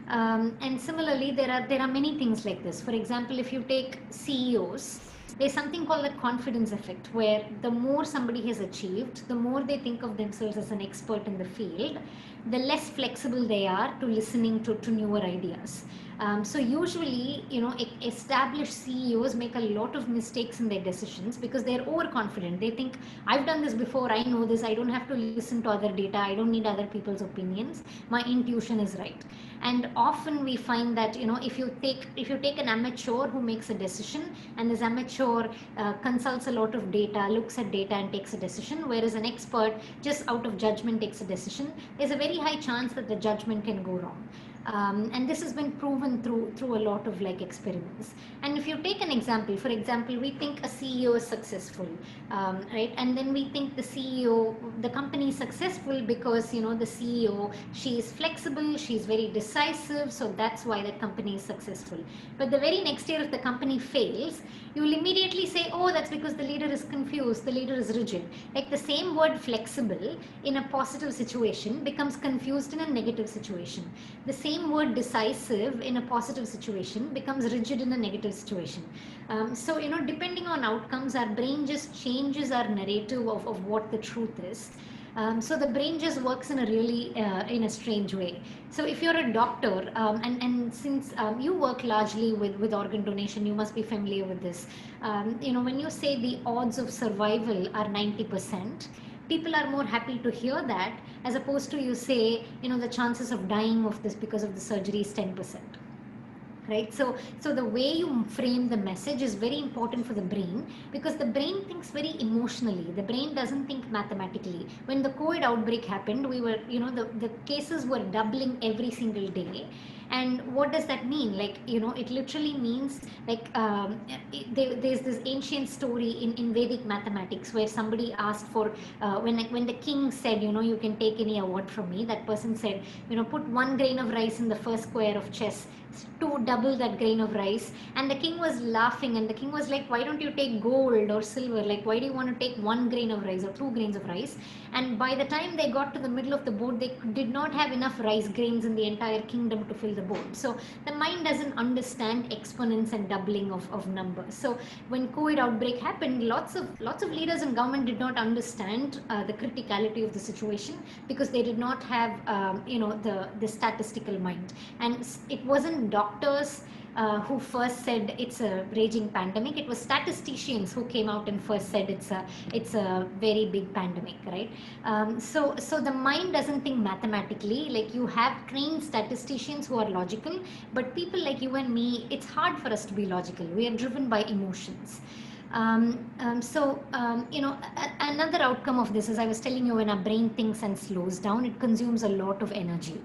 And similarly, there are many things like this. For example, if you take CEOs, there's something called the confidence effect, where the more somebody has achieved, the more they think of themselves as an expert in the field, the less flexible they are to listening to newer ideas. So usually, established CEOs make a lot of mistakes in their decisions because they're overconfident. They think, I've done this before, I know this, I don't have to listen to other data, I don't need other people's opinions, my intuition is right. And often we find that, if you take an amateur who makes a decision, and this amateur consults a lot of data, looks at data and takes a decision, whereas an expert just out of judgment takes a decision, there's a very high chance that the judgment can go wrong. And this has been proven through a lot of like experiments. And if you take an example, for example, we think a CEO is successful, right? And then we think the company is successful because the CEO, she is flexible, she's very decisive, so that's why that company is successful. But the very next year, if the company fails, you will immediately say, oh, that's because the leader is confused, the leader is rigid. Like the same word flexible in a positive situation becomes confused in a negative situation. The same word decisive in a positive situation becomes rigid in a negative situation. So, depending on outcomes, our brain just changes our narrative of what the truth is. So the brain just works in a really in a strange way. So if you're a doctor, and since you work largely with organ donation, you must be familiar with this. When you say the odds of survival are 90%, people are more happy to hear that, as opposed to you say, the chances of dying of this because of the surgery is 10%. Right, so the way you frame the message is very important for the brain, because the brain thinks very emotionally. The brain doesn't think mathematically. When the COVID outbreak happened, we were, the cases were doubling every single day. And what does that mean? Like, it literally means like there's this ancient story in Vedic mathematics where somebody asked for, when the king said, you can take any award from me, that person said, put 1 grain of rice in the first square of chess to double that grain of rice. And the king was laughing, and the king was like, why don't you take gold or silver? Like, why do you want to take 1 grain of rice or 2 grains of rice? And by the time they got to the middle of the board, they did not have enough rice grains in the entire kingdom to fill the board. So the mind doesn't understand exponents and doubling of numbers. So when COVID outbreak happened, lots of leaders in government did not understand the criticality of the situation, because they did not have the statistical mind. And it wasn't doctors who first said it's a raging pandemic. It was statisticians who came out and first said it's a very big pandemic, right? So the mind doesn't think mathematically. Like, you have trained statisticians who are logical, but people like you and me, it's hard for us to be logical. We are driven by emotions. Another outcome of this is, I was telling you, when our brain thinks and slows down, it consumes a lot of energy.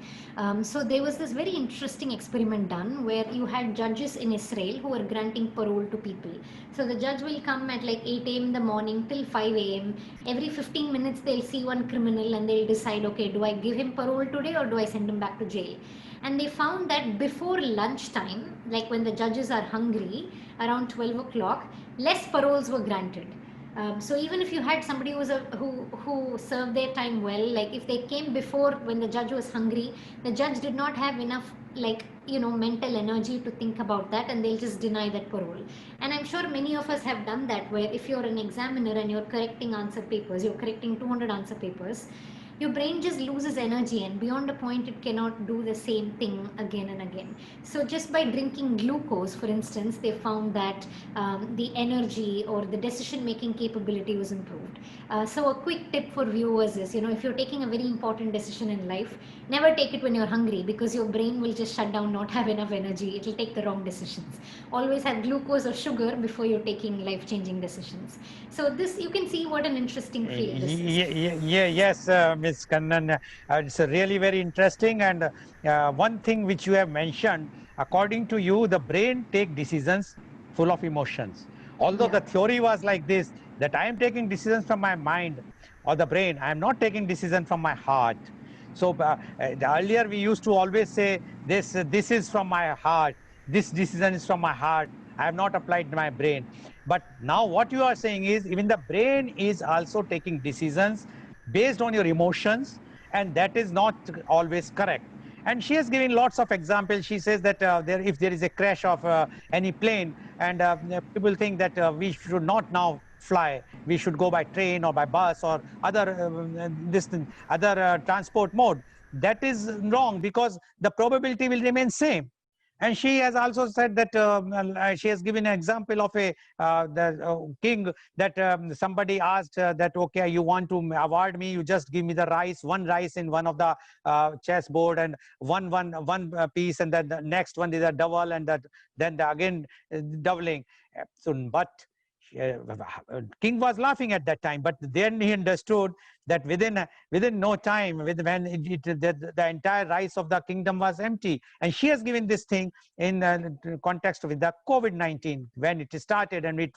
So there was this very interesting experiment done where you had judges in Israel who were granting parole to people. So the judge will come at like 8 a.m. in the morning till 5 a.m. Every 15 minutes they'll see one criminal and they'll decide, okay, do I give him parole today or do I send him back to jail? And they found that before lunchtime, like when the judges are hungry, around 12 o'clock, less paroles were granted. So even if you had somebody who served their time well, like if they came before when the judge was hungry, the judge did not have enough mental energy to think about that, and they'll just deny that parole. And I'm sure many of us have done that, where if you're an examiner and you're correcting answer papers, you're correcting 200 answer papers, your brain just loses energy, and beyond a point it cannot do the same thing again and again. So just by drinking glucose, for instance, they found that the energy or the decision making capability was improved. So a quick tip for viewers is, if you're taking a very important decision in life, never take it when you're hungry, because your brain will just shut down, not have enough energy. It will take the wrong decisions. Always have glucose or sugar before you're taking life changing decisions. So this, you can see what an interesting field this is. Yes, Ms. Kannan, it's really very interesting. And one thing which you have mentioned, according to you, the brain take decisions full of emotions. Although Yeah. the theory was like this, that I am taking decisions from my mind or the brain, I am not taking decisions from my heart. So earlier we used to always say this is from my heart, this decision is from my heart, I have not applied my brain. But now what you are saying is, even the brain is also taking decisions based on your emotions, and that is not always correct. And she has given lots of examples. She says that if there is a crash of any plane, and people think that we should not now fly, we should go by train or by bus or other other transport mode. That is wrong, because the probability will remain same. And she has also said that she has given an example of a the king, that somebody asked that, okay, you want to award me, you just give me the rice, one rice in one of the chessboard, and one piece, and then the next one is a double, and that then again doubling. So, but king was laughing at that time, but then he understood that within no time, when the entire rice of the kingdom was empty. And she has given this thing in context with the COVID-19, when it started, and it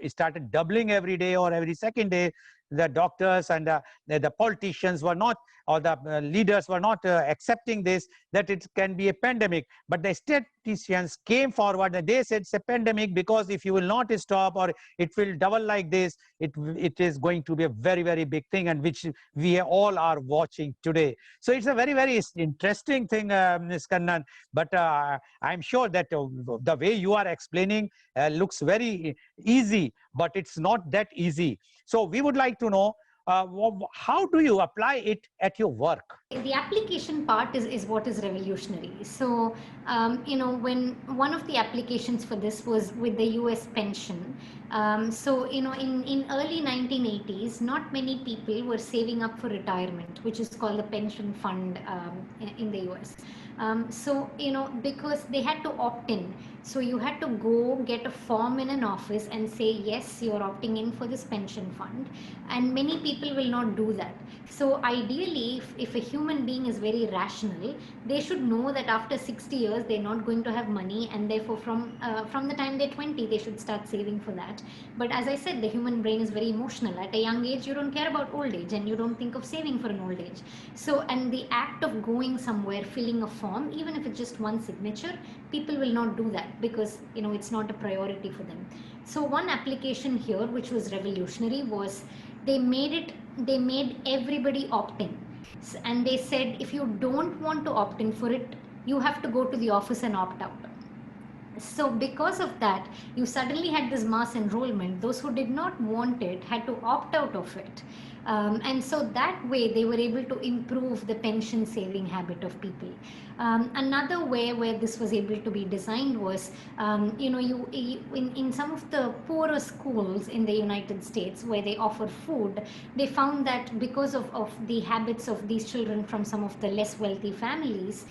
started doubling every day or every second day. The doctors and the politicians were not, or the leaders were not accepting this, that it can be a pandemic. But the statisticians came forward and they said it's a pandemic, because if you will not stop, or it will double like this, it is going to be a very, very big thing, and which we all are watching today. So it's a very, very interesting thing, Ms. Kannan. But I'm sure that the way you are explaining looks very easy, but it's not that easy. So we would like to know, how do you apply it at your work? The application part is what is revolutionary. So, when one of the applications for this was with the US pension. So, in early 1980s, not many people were saving up for retirement, which is called the pension fund in the US. So, because they had to opt in. So you had to go get a form in an office and say, yes, you're opting in for this pension fund. And many people will not do that. So ideally, if a human being is very rational, they should know that after 60 years, they're not going to have money. And therefore, from the time they're 20, they should start saving for that. But as I said, the human brain is very emotional. At a young age, you don't care about old age, and you don't think of saving for an old age. So, and the act of going somewhere, filling a form, even if it's just one signature, people will not do that, because it's not a priority for them. So one application here, which was revolutionary, was they made everybody opt in. And they said, if you don't want to opt in for it, you have to go to the office and opt out. So because of that, you suddenly had this mass enrollment. Those who did not want it had to opt out of it. And so that way they were able to improve the pension saving habit of people. Another way where this was able to be designed was, in some of the poorer schools in the United States where they offer food, they found that because of the habits of these children from some of the less wealthy families,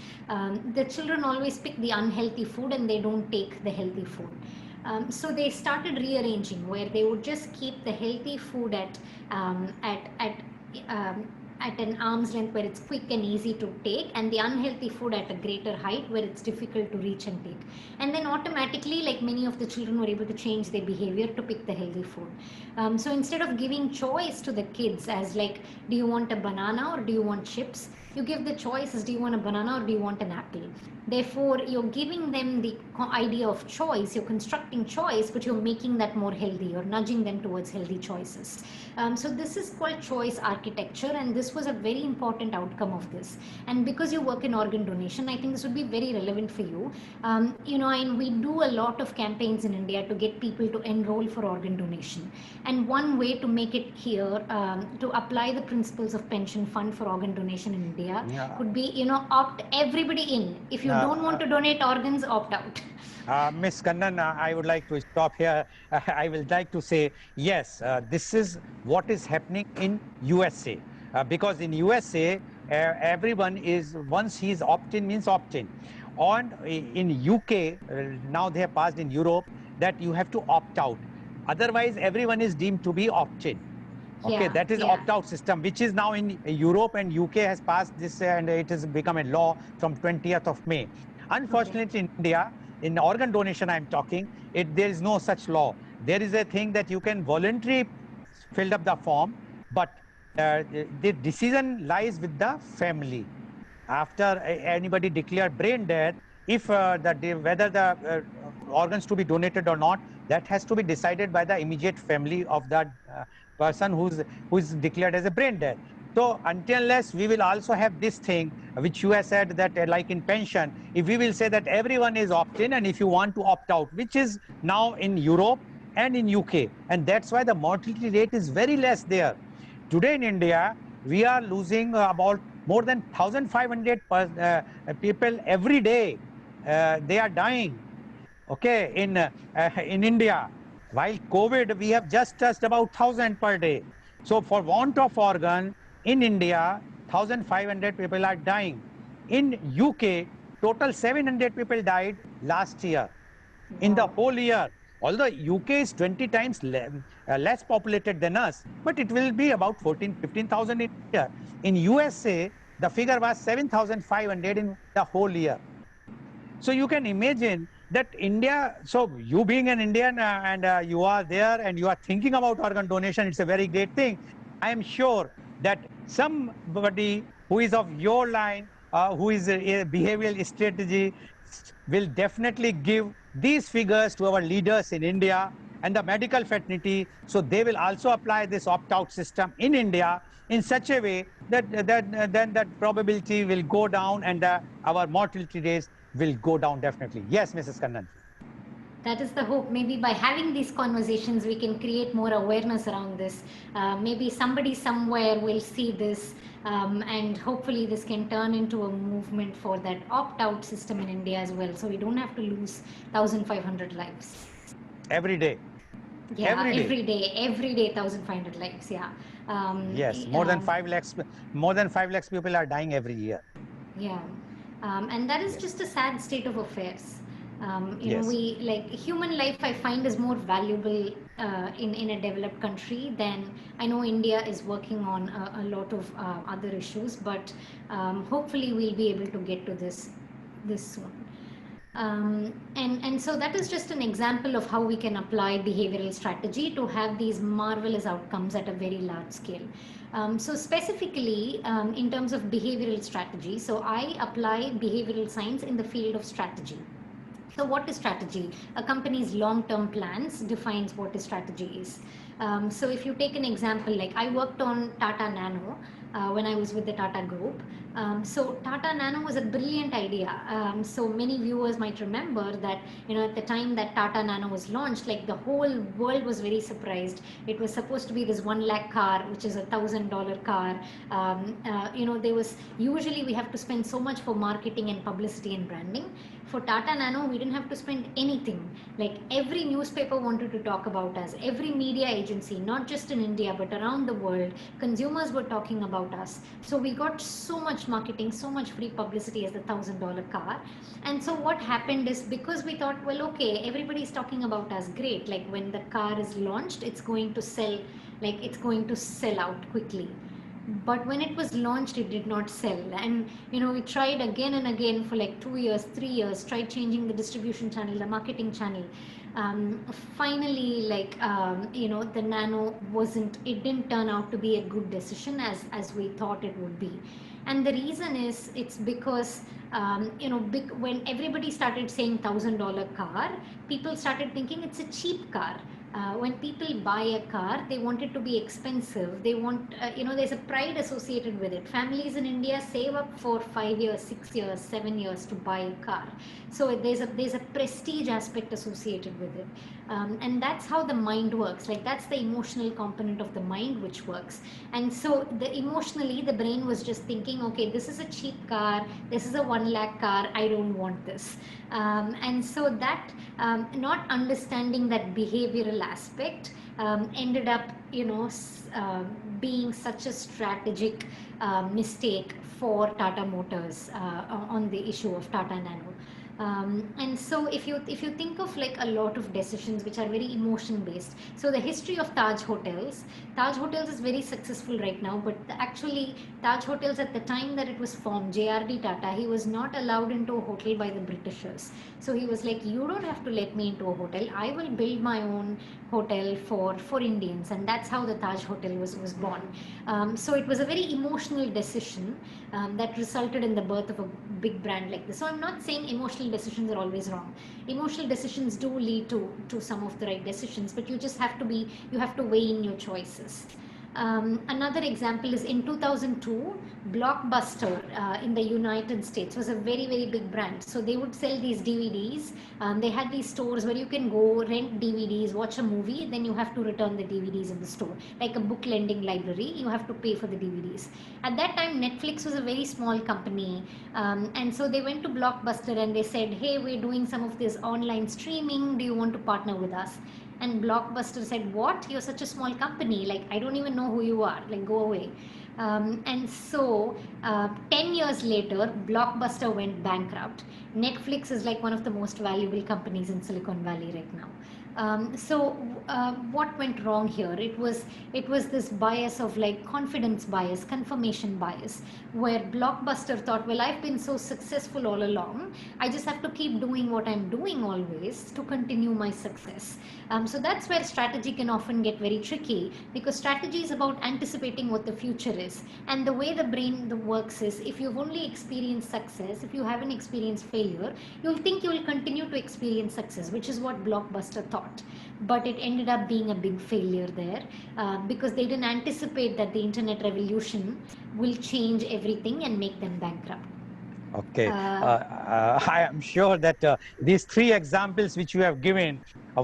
the children always pick the unhealthy food and they don't take the healthy food. So they started rearranging, where they would just keep the healthy food at an arm's length, where it's quick and easy to take, and the unhealthy food at a greater height where it's difficult to reach and take. And then automatically, like, many of the children were able to change their behavior to pick the healthy food. So instead of giving choice to the kids as like, do you want a banana or do you want chips, you give the choice as, do you want a banana or do you want an apple? Therefore, you're giving them the idea of choice, you're constructing choice, but you're making that more healthy, you're nudging them towards healthy choices. So this is called choice architecture, and this was a very important outcome of this. And because you work in organ donation, I think this would be very relevant for you. And we do a lot of campaigns in India to get people to enroll for organ donation. And one way to make it here, to apply the principles of pension fund for organ donation in India, could be, opt everybody in. If you don't want to donate organs, opt out. Ms. Kannan, I would like to stop here. I would like to say, yes, this is what is happening in USA. Because in USA, everyone is, once he is opt-in, means opt-in. And in UK, now they have passed in Europe that you have to opt out. Otherwise, everyone is deemed to be opt-in. Okay, that is opt-out system, which is now in Europe, and UK has passed this, and it has become a law from 20th of May. Unfortunately, in India, in organ donation I'm talking, there is no such law. There is a thing that you can voluntarily fill up the form, but the decision lies with the family. After anybody declared brain dead, if whether the organs to be donated or not, that has to be decided by the immediate family of that person who's declared as a brain dead. So until unless we will also have this thing, which you have said that like in pension, if we will say that everyone is opt-in and if you want to opt out, which is now in Europe and in UK, and that's why the mortality rate is very less there. Today in India, we are losing about more than 1,500 people every day. They are dying, okay, in India. While COVID, we have just touched about 1,000 per day. So for want of organ, in India, 1,500 people are dying. In UK, total 700 people died last year. In the Wow. whole year, although UK is 20 times less populated than us, but it will be about 14, 15,000 in year. In USA, the figure was 7,500 in the whole year. So you can imagine that India, so you being an Indian and you are there and you are thinking about organ donation, it's a very great thing. I am sure that somebody who is of your line, who is a behavioral strategy, will definitely give these figures to our leaders in India and the medical fraternity, so they will also apply this opt-out system in India in such a way that then that probability will go down and our mortality rates will go down definitely. Yes, Mrs. Kannan. That is the hope. Maybe by having these conversations, we can create more awareness around this. Maybe somebody somewhere will see this, and hopefully, this can turn into a movement for that opt out system in India as well. So we don't have to lose 1,500 lives. Every day. Yeah, Every day. every day, 1,500 lives. Yeah. Yes, more than 5 lakhs, more than 5 lakhs people are dying every year. Yeah, and that is Yes. just a sad state of affairs. Yes. We like human life. I find is more valuable in a developed country than I know India is working on a lot of other issues, but hopefully we'll be able to get to this soon. And so that is just an example of how we can apply behavioral strategy to have these marvelous outcomes at a very large scale. So specifically in terms of behavioral strategy, so I apply behavioral science in the field of strategy. So what is strategy? A company's long-term plans defines what a strategy is. So if you take an example, like I worked on Tata Nano when I was with the Tata Group. So Tata Nano was a brilliant idea. So many viewers might remember that at the time that Tata Nano was launched, like the whole world was very surprised. It was supposed to be this 1 lakh car, which is $1,000 car. There was usually we have to spend so much for marketing and publicity and branding. For Tata Nano, we didn't have to spend anything. Like every newspaper wanted to talk about us, every media agency, not just in India but around the world, consumers were talking about us. So we got so much marketing, so much free publicity as the $1,000 car. And so what happened is, because we thought, well, okay, everybody's talking about us, great. Like when the car is launched, it's going to sell out quickly. But when it was launched, it did not sell. And we tried again and again for like 2 years, 3 years, tried changing the distribution channel, the marketing channel. Finally, the Nano it didn't turn out to be a good decision as we thought it would be. And the reason is, it's because when everybody started saying $1,000 car, people started thinking it's a cheap car. When people buy a car, they want it to be expensive. They want, there's a pride associated with it. Families in India save up for 5 years, 6 years, 7 years to buy a car. So there's a prestige aspect associated with it. And that's how the mind works. Like that's the emotional component of the mind which works. And so emotionally, the brain was just thinking, okay, this is a cheap car. This is a 1 lakh car. I don't want this. And so that not understanding that behavioral aspect ended up being such a strategic mistake for Tata Motors on the issue of Tata Nano. And so if you think of like a lot of decisions which are very emotion based, so the history of Taj Hotels is very successful right now, but actually Taj Hotels, at the time that it was formed, JRD Tata, he was not allowed into a hotel by the Britishers. So he was like, you don't have to let me into a hotel, I will build my own hotel for Indians. And that's how the Taj Hotel was born. So it was a very emotional decision that resulted in the birth of a big brand like this. So I'm not saying emotional decisions are always wrong. Emotional decisions do lead to some of the right decisions, but you have to weigh in your choices. Another example is in 2002, Blockbuster in the United States was a very, very big brand. So they would sell these DVDs. They had these stores where you can go rent DVDs, watch a movie, then you have to return the DVDs in the store. Like a book lending library, you have to pay for the DVDs. At that time, Netflix was a very small company. And so they went to Blockbuster and they said, hey, we're doing some of this online streaming. Do you want to partner with us? And Blockbuster said, what? You're such a small company. Like, I don't even know who you are. Like, go away. And so 10 years later, Blockbuster went bankrupt. Netflix is like one of the most valuable companies in Silicon Valley right now. What went wrong here? It was this bias of like confidence bias, confirmation bias, where Blockbuster thought, well, I've been so successful all along, I just have to keep doing what I'm doing always to continue my success. So that's where strategy can often get very tricky, because strategy is about anticipating what the future is. And the way the brain works is, if you've only experienced success, if you haven't experienced failure, you'll think you'll continue to experience success, which is what Blockbuster thought. But it ended up being a big failure there, because they didn't anticipate that the internet revolution will change everything and make them bankrupt. Okay, I am sure that these three examples which you have given,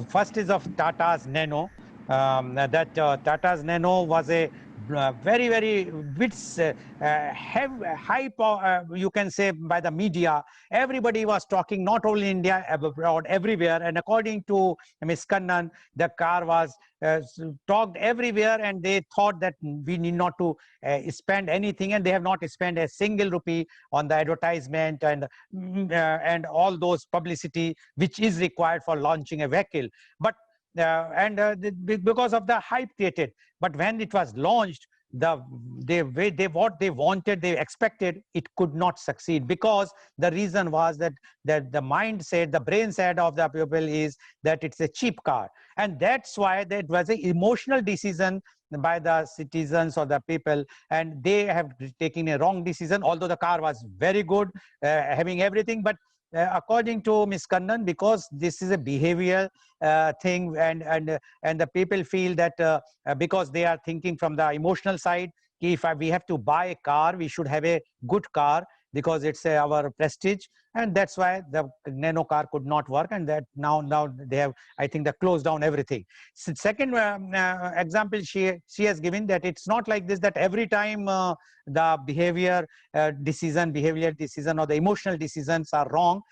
first is of Tata's Nano. That Tata's Nano was a very, very high, you can say, by the media. Everybody was talking, not only in India, abroad, everywhere. And according to Ms. Kannan, the car was talked everywhere, and they thought that we need not to spend anything, and they have not spent a single rupee on the advertisement and all those publicity which is required for launching a vehicle. But because of the hype created. But when it was launched, what they wanted, they expected, it could not succeed, because the reason was that the mindset, the brain set of the people is that it's a cheap car, and that's why that was an emotional decision by the citizens or the people, and they have taken a wrong decision. Although the car was very good, having everything, but according to Ms. Kannan, because this is a behavior thing, and the people feel that because they are thinking from the emotional side, if we have to buy a car, we should have a good car, because it's our prestige, and that's why the Nano car could not work, and that now they have, I think, they closed down everything. Second example she has given, that it's not like this, that every time the behavior decision or the emotional decisions are wrong.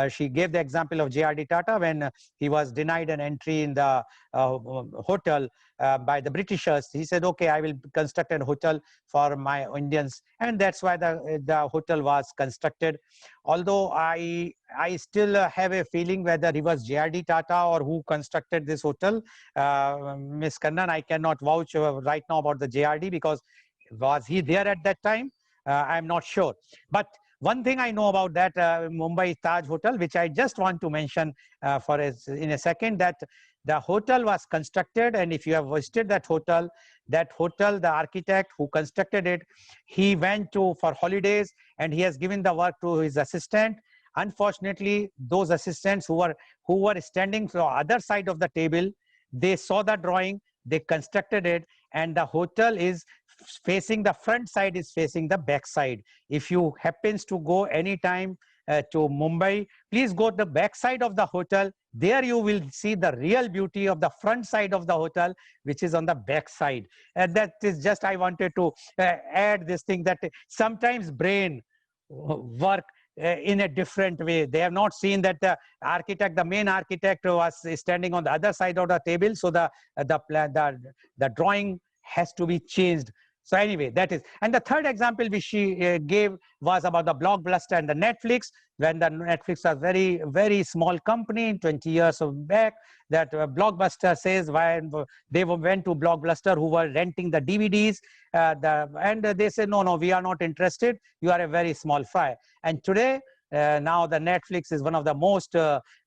She gave the example of J.R.D. Tata when he was denied an entry in the hotel by the Britishers. He said, okay, I will construct a hotel for my Indians, and that's why the hotel was constructed. Although I still have a feeling whether he was J.R.D. Tata or who constructed this hotel. Ms. Kannan, I cannot vouch right now about the J.R.D. because was he there at that time? I'm not sure. But one thing I know about that Mumbai Taj Hotel, which I just want to mention in a second, that the hotel was constructed, and if you have visited that hotel, the architect who constructed it, he went for holidays, and he has given the work to his assistant. Unfortunately, those assistants who were standing from the other side of the table, they saw the drawing, they constructed it, and the hotel is facing, the front side is facing the back side. If you happens to go anytime to Mumbai, please go to the back side of the hotel. There you will see the real beauty of the front side of the hotel, which is on the back side. And that is just, I wanted to add this thing, that sometimes brain work in a different way. They have not seen that the main architect was standing on the other side of the table, so the drawing has to be changed. So anyway, that is. And the third example which she gave was about the Blockbuster and the Netflix. When the Netflix was very, very small company 20 years back, that Blockbuster says, why they went to Blockbuster, who were renting the DVDs, and they said, no, we are not interested. You are a very small fry. And today, now the Netflix is one of the most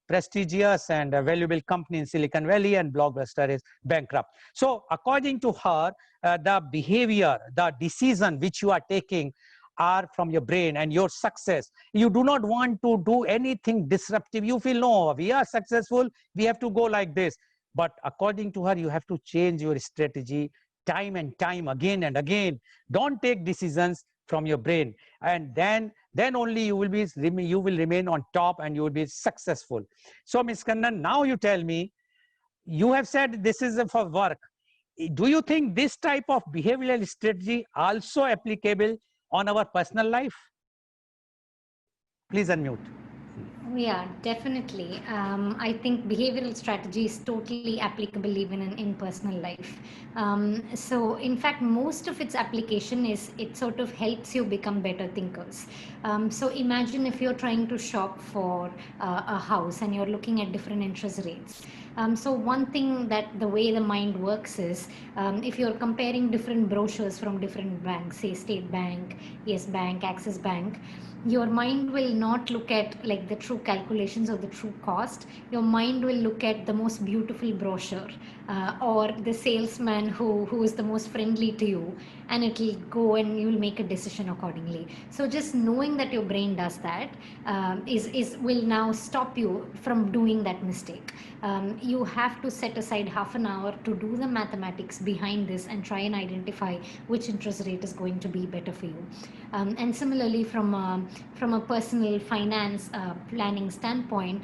prestigious and valuable company in Silicon Valley, and Blockbuster is bankrupt. So according to her, the behavior, the decision which you are taking are from your brain and your success. You do not want to do anything disruptive. You feel, no, we are successful, we have to go like this. But according to her, you have to change your strategy time and time, again and again. Don't take decisions from your brain, and then only you will remain on top and you will be successful. So Ms. Kannan, now you tell me, you have said this is for work. Do you think this type of behavioral strategy also applicable on our personal life? Please unmute. Yeah, definitely. I think behavioral strategy is totally applicable even in personal life. So, in fact, most of its application is it sort of helps you become better thinkers. So, imagine if you're trying to shop for a house and you're looking at different interest rates. So, one thing that the way the mind works is if you're comparing different brochures from different banks, say State Bank, Yes Bank, Axis Bank, your mind will not look at like the true calculations or the true cost. Your mind will look at the most beautiful brochure or the salesman who is the most friendly to you, and it will go and you will make a decision accordingly. So just knowing that your brain does that is will now stop you from doing that mistake. You have to set aside half an hour to do the mathematics behind this and try and identify which interest rate is going to be better for you. And similarly, from a personal finance planning standpoint,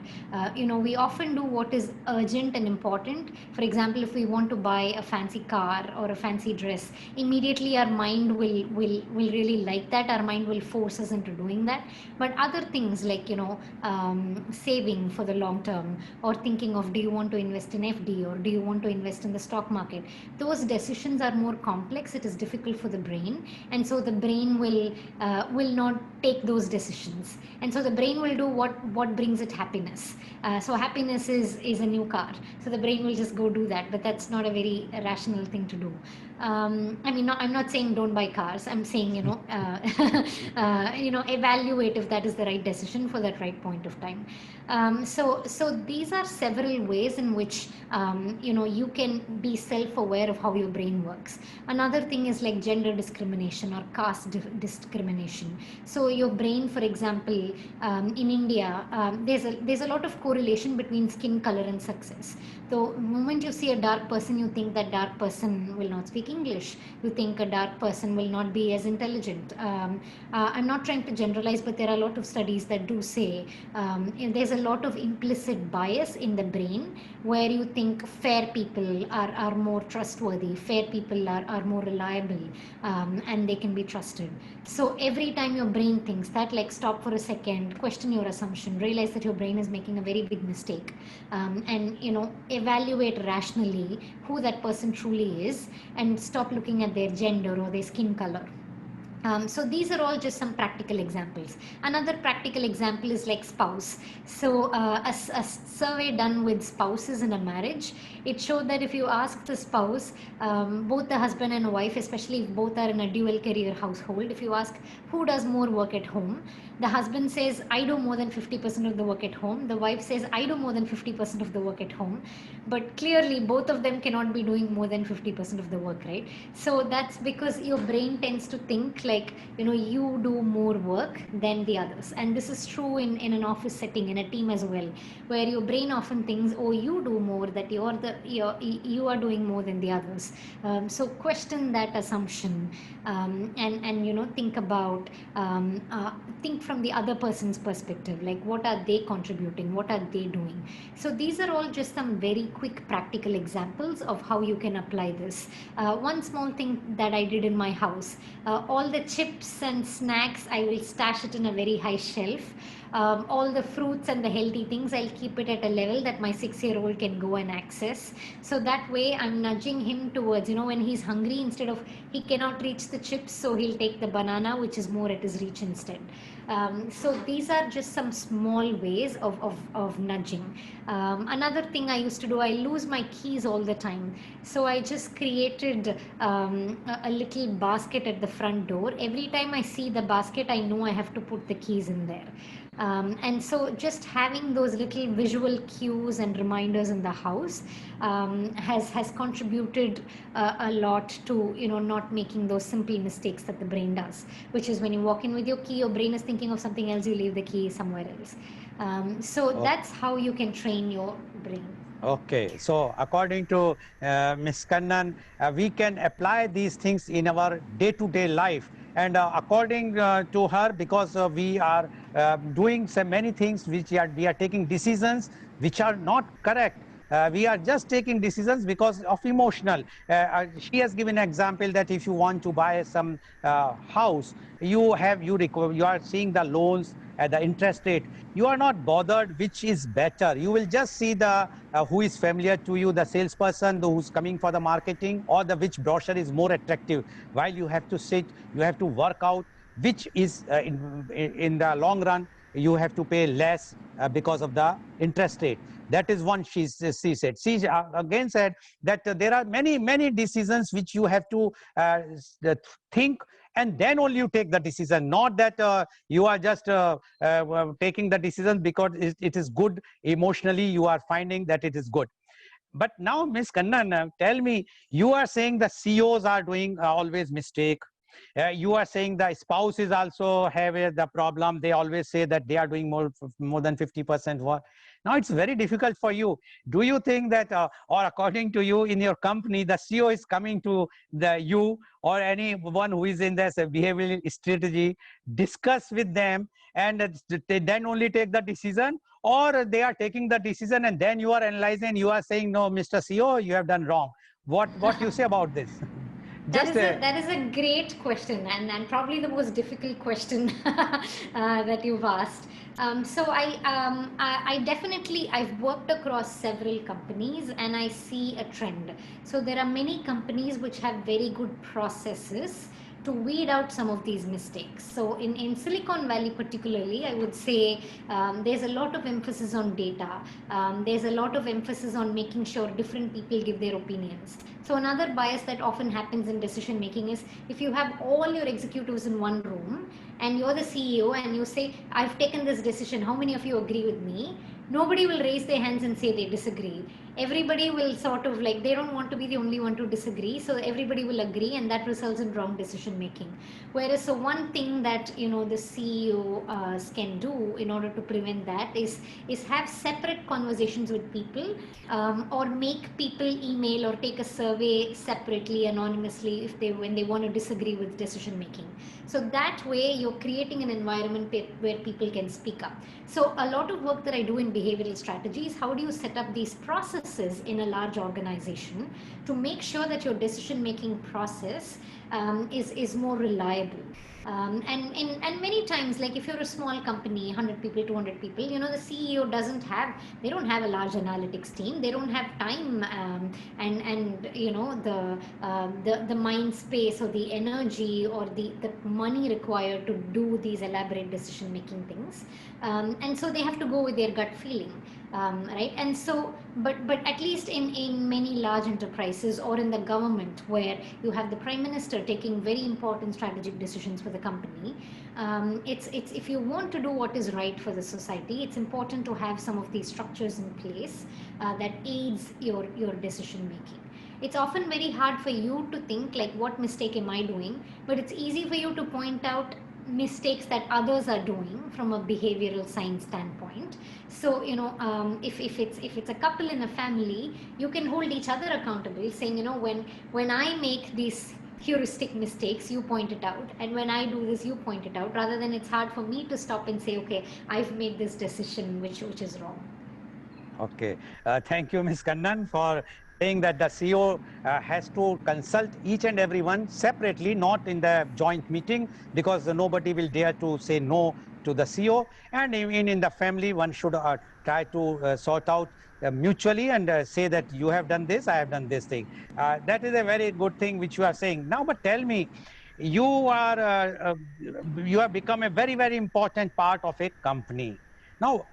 we often do what is urgent and important. For example, if we want to buy a fancy car or a fancy dress, immediately our mind will really like that. Our mind will force us into doing that. But other things like saving for the long term, or thinking of do you want to invest in FD or do you want to invest in the stock market, those decisions are more complex. It is difficult for the brain, and so the brain will not take those decisions, and so the brain will do what brings it happiness. So happiness is a new car, so the brain will just go do that, but that's not a very rational thing to do. I mean, I'm not saying don't buy cars. I'm saying evaluate if that is the right decision for that right point of time. So these are several ways in which you can be self-aware of how your brain works. Another thing is like gender discrimination or caste discrimination. So your brain, for example, in India, there's a lot of correlation between skin color and success. So the moment you see a dark person, you think that dark person will not speak English. You think a dark person will not be as intelligent. I'm not trying to generalize, but there are a lot of studies that do say there's a lot of implicit bias in the brain where you think fair people are more trustworthy, fair people are more reliable, and they can be trusted. So every time your brain thinks that, like, stop for a second, question your assumption, realize that your brain is making a very big mistake, and evaluate rationally who that person truly is, and stop looking at their gender or their skin color. So these are all just some practical examples. Another practical example is like spouse. So a survey done with spouses in a marriage, it showed that if you ask the spouse, both the husband and wife, especially if both are in a dual career household, if you ask who does more work at home, the husband says, I do more than 50% of the work at home. The wife says, I do more than 50% of the work at home. But clearly, both of them cannot be doing more than 50% of the work, right? So that's because your brain tends to think like, you do more work than the others. And this is true in an office setting, in a team as well, where your brain often thinks, oh, you do more, that you are doing more than the others. So question that assumption, and think about, think from the other person's perspective, like what are they contributing, what are they doing. So these are all just some very quick practical examples of how you can apply this. One small thing that I did in my house, all the chips and snacks, I will stash it in a very high shelf. All the fruits and the healthy things, I'll keep it at a level that my 6-year-old can go and access. So that way I'm nudging him towards, when he's hungry, instead of, he cannot reach the chips, so he'll take the banana, which is more at his reach instead. So these are just some small ways of nudging. Another thing I used to do, I lose my keys all the time. So I just created a little basket at the front door. Every time I see the basket, I know I have to put the keys in there. And so just having those little visual cues and reminders in the house has contributed a lot to not making those simple mistakes that the brain does, which is when you walk in with your key, your brain is thinking of something else, you leave the key somewhere else. So that's how you can train your brain. Okay, so according to Ms. Kannan, we can apply these things in our day-to-day life. And according to her, because we are doing so many things which we are taking decisions which are not correct. We are just taking decisions because of emotional. She has given an example that if you want to buy some house, you are seeing the loans at the interest rate. You are not bothered which is better. You will just see the who is familiar to you, the salesperson who's coming for the marketing, or the which brochure is more attractive. While you have to sit, you have to work out which is in the long run, you have to pay less because of the interest rate. That is one she said. She again said that there are many decisions which you have to think, and then only you take the decision, not that you are just taking the decision because it is good emotionally, you are finding that it is good. But now, Ms. Kannan, tell me, you are saying the CEOs are doing always mistake. You are saying the spouses also have the problem. They always say that they are doing more than 50% work. Now it's very difficult for you. Do you think that, or according to you, in your company, the CEO is coming to you or anyone who is in this behavioral strategy, discuss with them, and they then only take the decision, or they are taking the decision and then you are analyzing, you are saying, no, Mr. CEO, you have done wrong. What you say about this? Just That is a great question, and probably the most difficult question that you've asked. I definitely, I've worked across several companies and I see a trend. So there are many companies which have very good processes to weed out some of these mistakes. So in Silicon Valley particularly, I would say there's a lot of emphasis on data. There's a lot of emphasis on making sure different people give their opinions. So another bias that often happens in decision making is if you have all your executives in one room and you're the CEO and you say, I've taken this decision, how many of you agree with me? Nobody will raise their hands and say they disagree. Everybody will sort of like, they don't want to be the only one to disagree, so everybody will agree, and that results in wrong decision making. Whereas, so one thing that the CEO can do in order to prevent that is have separate conversations with people, or make people email or take a survey separately anonymously if they when they want to disagree with decision making. So that way you're creating an environment where people can speak up. So a lot of work that I do in behavioral strategy is how do you set up these processes in a large organization to make sure that your decision making process is more reliable. And many times, like if you're a small company, 100 people, 200 people, the CEO they don't have a large analytics team. They don't have time, and the mind space or the energy or the money required to do these elaborate decision making things. And so they have to go with their gut feeling. Right, and so but at least in many large enterprises or in the government where you have the prime minister taking very important strategic decisions for the company, it's if you want to do what is right for the society, it's important to have some of these structures in place that aids your decision making. It's often very hard for you to think like, what mistake am I doing? But it's easy for you to point out mistakes that others are doing from a behavioral science standpoint. So if it's a couple in a family, you can hold each other accountable, saying, when I make these heuristic mistakes, you point it out, and when I do this, you point it out, rather than it's hard for me to stop and say, okay, I've made this decision which is wrong. Okay, thank you, Ms. Kannan, for saying that the CEO has to consult each and everyone separately, not in the joint meeting, because nobody will dare to say no to the CEO. And even in the family, one should try to sort out mutually and say that you have done this, I have done this thing. That is a very good thing which you are saying. Now, but tell me, you have become a very important part of a company. Now,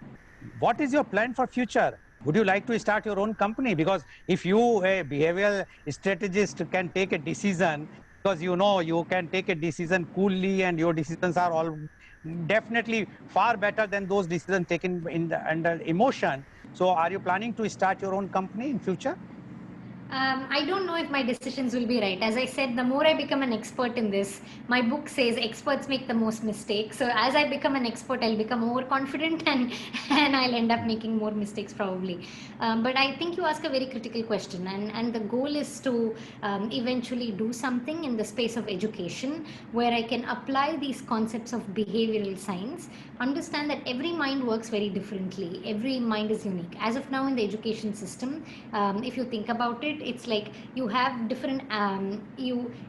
what is your plan for future? Would you like to start your own company? Because if you, a behavioral strategist, can take a decision, because you can take a decision coolly, and your decisions are all definitely far better than those decisions taken under emotion. So are you planning to start your own company in future? I don't know if my decisions will be right. As I said, the more I become an expert in this, my book says experts make the most mistakes. So as I become an expert, I'll become more confident and I'll end up making more mistakes probably. But I think you ask a very critical question, and the goal is to eventually do something in the space of education where I can apply these concepts of behavioral science, understand that every mind works very differently. Every mind is unique. As of now in the education system, if you think about it, it's like you have different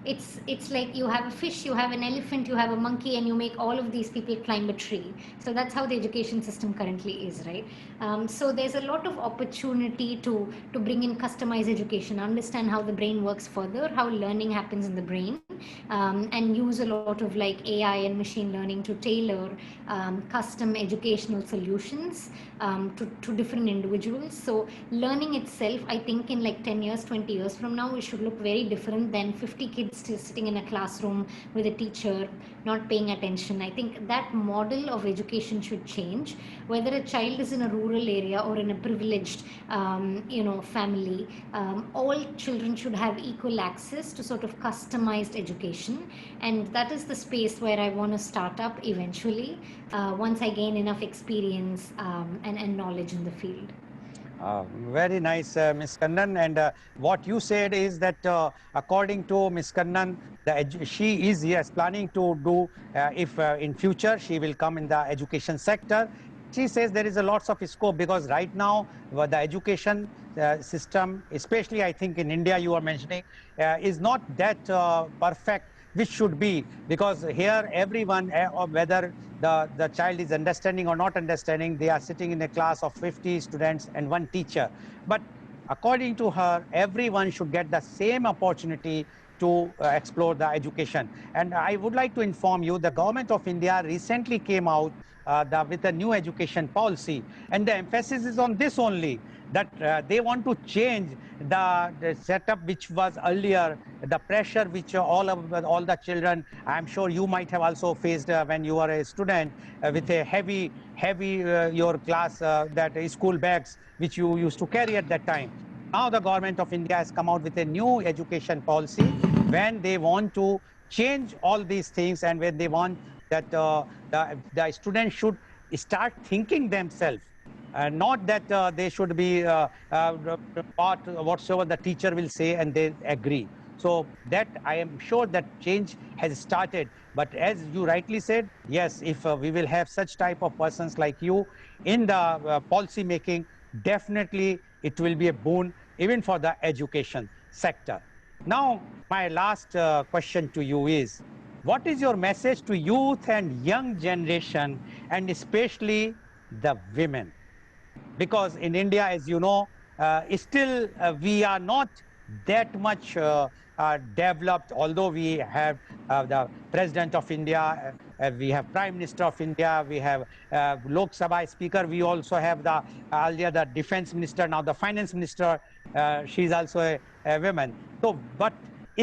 it's like you have a fish, you have an elephant, you have a monkey, and you make all of these people climb a tree. So that's how the education system currently is, right? So there's a lot of opportunity to bring in customized education, understand how the brain works further, how learning happens in the brain, and use a lot of like AI and machine learning to tailor custom educational solutions to different individuals. So learning itself, I think in like 10 years, 20 years from now, it should look very different than 50 kids still sitting in a classroom with a teacher not paying attention. I think that model of education should change. Whether a child is in a rural area or in a privileged family, all children should have equal access to sort of customized education, and that is the space where I want to start up eventually, once I gain enough experience and knowledge in the field. Very nice, Ms. Kannan. And what you said is that according to Ms. Kannan, she is, yes, planning to do, if in future she will come in the education sector. She says there is a lots of scope because right now the education system, especially I think in India you are mentioning, is not that perfect, which should be, because here everyone, whether the child is understanding or not understanding, they are sitting in a class of 50 students and one teacher. But according to her, everyone should get the same opportunity to explore the education. And I would like to inform you, the government of India recently came out with a new education policy, and the emphasis is on this only, that they want to change the setup which was earlier, the pressure which all the children, I'm sure you might have also faced when you were a student, with a heavy your class, that school bags which you used to carry at that time. Now the government of India has come out with a new education policy when they want to change all these things, and when they want that the students should start thinking themselves, not that they should be taught whatsoever the teacher will say and they agree. So that I am sure that change has started. But as you rightly said, yes, if we will have such type of persons like you in the policy making, definitely it will be a boon even for the education sector. Now, my last question to you is, what is your message to youth and young generation, and especially the women? Because in India, as you know, still we are not that much developed, although we have the President of India, we have Prime Minister of India, we have Lok Sabha Speaker, we also have the earlier the Defense Minister, now the Finance Minister, she's also a woman. So, but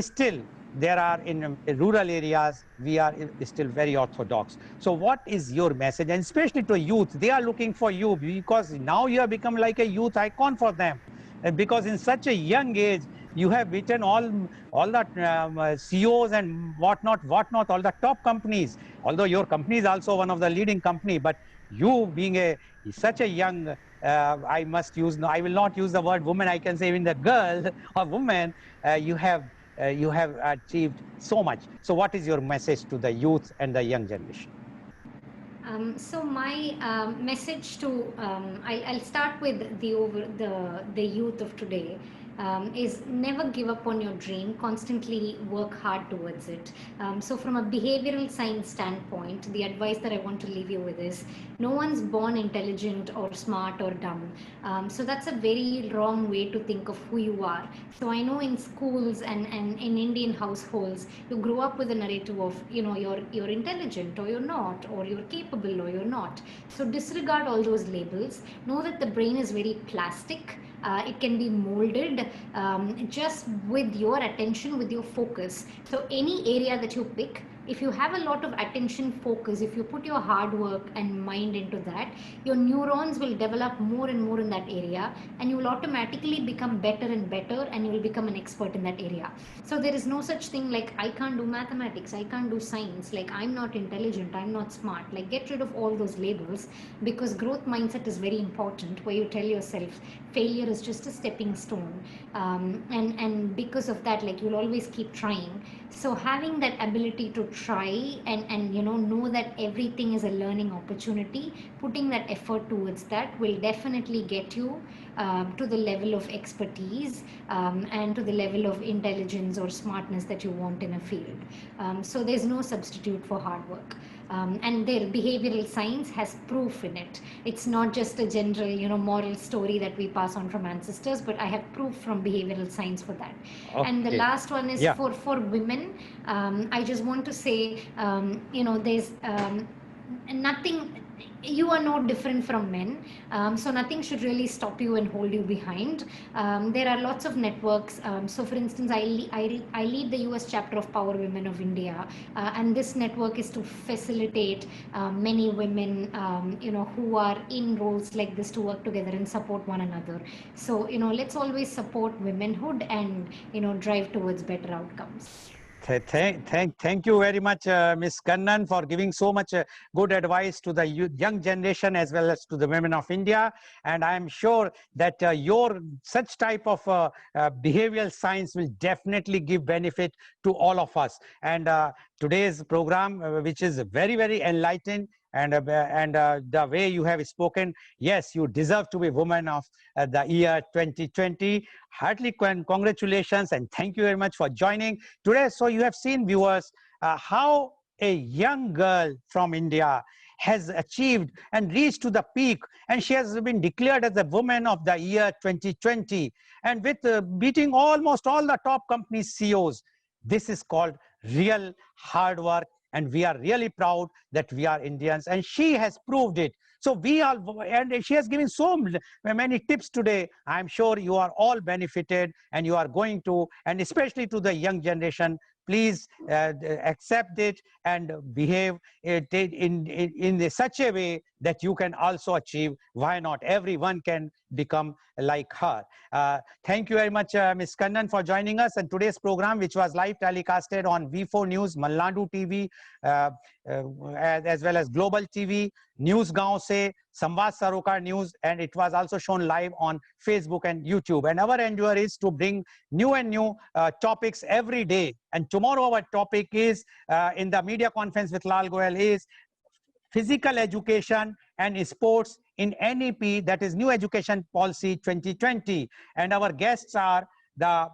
still, there are in rural areas, we are still very orthodox. So what is your message? And especially to youth, they are looking for you, because now you have become like a youth icon for them. And because in such a young age, you have beaten all the CEOs and whatnot, all the top companies. Although your company is also one of the leading company, but you being such a young, I will not use the word woman, I can say even the girl or woman, you have achieved so much. So what is your message to the youth and the young generation? So my message to I'll start with the youth of today, is never give up on your dream. Constantly work hard towards it. So from a behavioral science standpoint, the advice that I want to leave you with is, no one's born intelligent or smart or dumb. So that's a very wrong way to think of who you are. So I know in schools and in Indian households, you grow up with a narrative of, you're intelligent or you're not, or you're capable or you're not. So disregard all those labels. Know that the brain is very plastic. It can be molded just with your attention, with your focus. So any area that you pick, If you have a lot of attention focus, if you put your hard work and mind into that, your neurons will develop more and more in that area, and you will automatically become better and better, and you will become an expert in that area. So there is no such thing like I can't do mathematics, I can't do science, like I'm not intelligent, I'm not smart. Like get rid of all those labels, because growth mindset is very important, where you tell yourself failure is just a stepping stone. And because of that, like you'll always keep trying. So having that ability to try and know that everything is a learning opportunity, putting that effort towards that will definitely get you to the level of expertise, and to the level of intelligence or smartness that you want in a field. So there's no substitute for hard work. And their behavioral science has proof in it. It's not just a general, moral story that we pass on from ancestors, but I have proof from behavioral science for that. And the Okay. last one is Yeah. for women. I just want to say, there's nothing. You are no different from men, so nothing should really stop you and hold you behind. There are lots of networks. So, for instance, I lead the US chapter of Power Women of India, and this network is to facilitate many women, who are in roles like this to work together and support one another. So, let's always support womenhood and drive towards better outcomes. Thank you very much, Ms. Kannan, for giving so much good advice to the young generation as well as to the women of India. And I am sure that your such type of behavioral science will definitely give benefit to all of us. And today's program, which is very, very enlightening, and the way you have spoken, yes, you deserve to be woman of the year 2020. Heartily congratulations and thank you very much for joining today. So you have seen, viewers, how a young girl from India has achieved and reached to the peak, and she has been declared as the woman of the year 2020, and with beating almost all the top company CEOs. This is called real hard work, and we are really proud that we are Indians, and she has proved it. So we are, and she has given so many tips today. I'm sure you are all benefited, and you are going to, and especially to the young generation, please accept it and behave in such a way that you can also achieve. Why not? Everyone can become like her. Thank you very much, Ms. Kannan, for joining us in today's program, which was live telecasted on V4 News, Malnadu TV, as well as Global TV, News Gaon Se, Samvad Sarokar News, and it was also shown live on Facebook and YouTube. And our endeavor is to bring new and new topics every day. And tomorrow our topic is, in the media conference with Lal Goyal, is physical education and sports in NEP, that is New Education Policy 2020. And our guests are the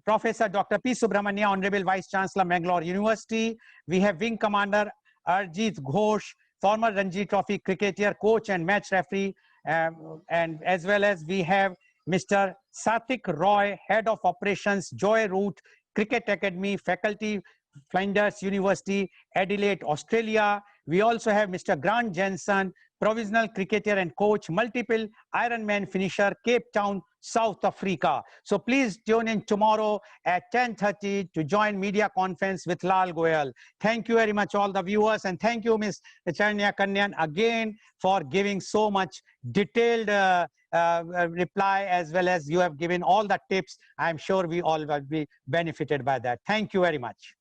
Professor Dr. P. Subramania, Honorable Vice Chancellor, Mangalore University. We have Wing Commander Arjit Ghosh, former Ranji Trophy cricketer, coach and match referee, and as well as we have Mr. Sathik Roy, Head of Operations, Joy Root Cricket Academy, Faculty, Flinders University, Adelaide, Australia. We also have Mr. Grant Jensen, provisional cricketer and coach, multiple Ironman finisher, Cape Town, South Africa. So please tune in tomorrow at 10:30 to join media conference with Lal Goyal. Thank you very much, all the viewers, and thank you, Ms. Charnya Kanyan, again for giving so much detailed reply, as well as you have given all the tips. I'm sure we all will be benefited by that. Thank you very much.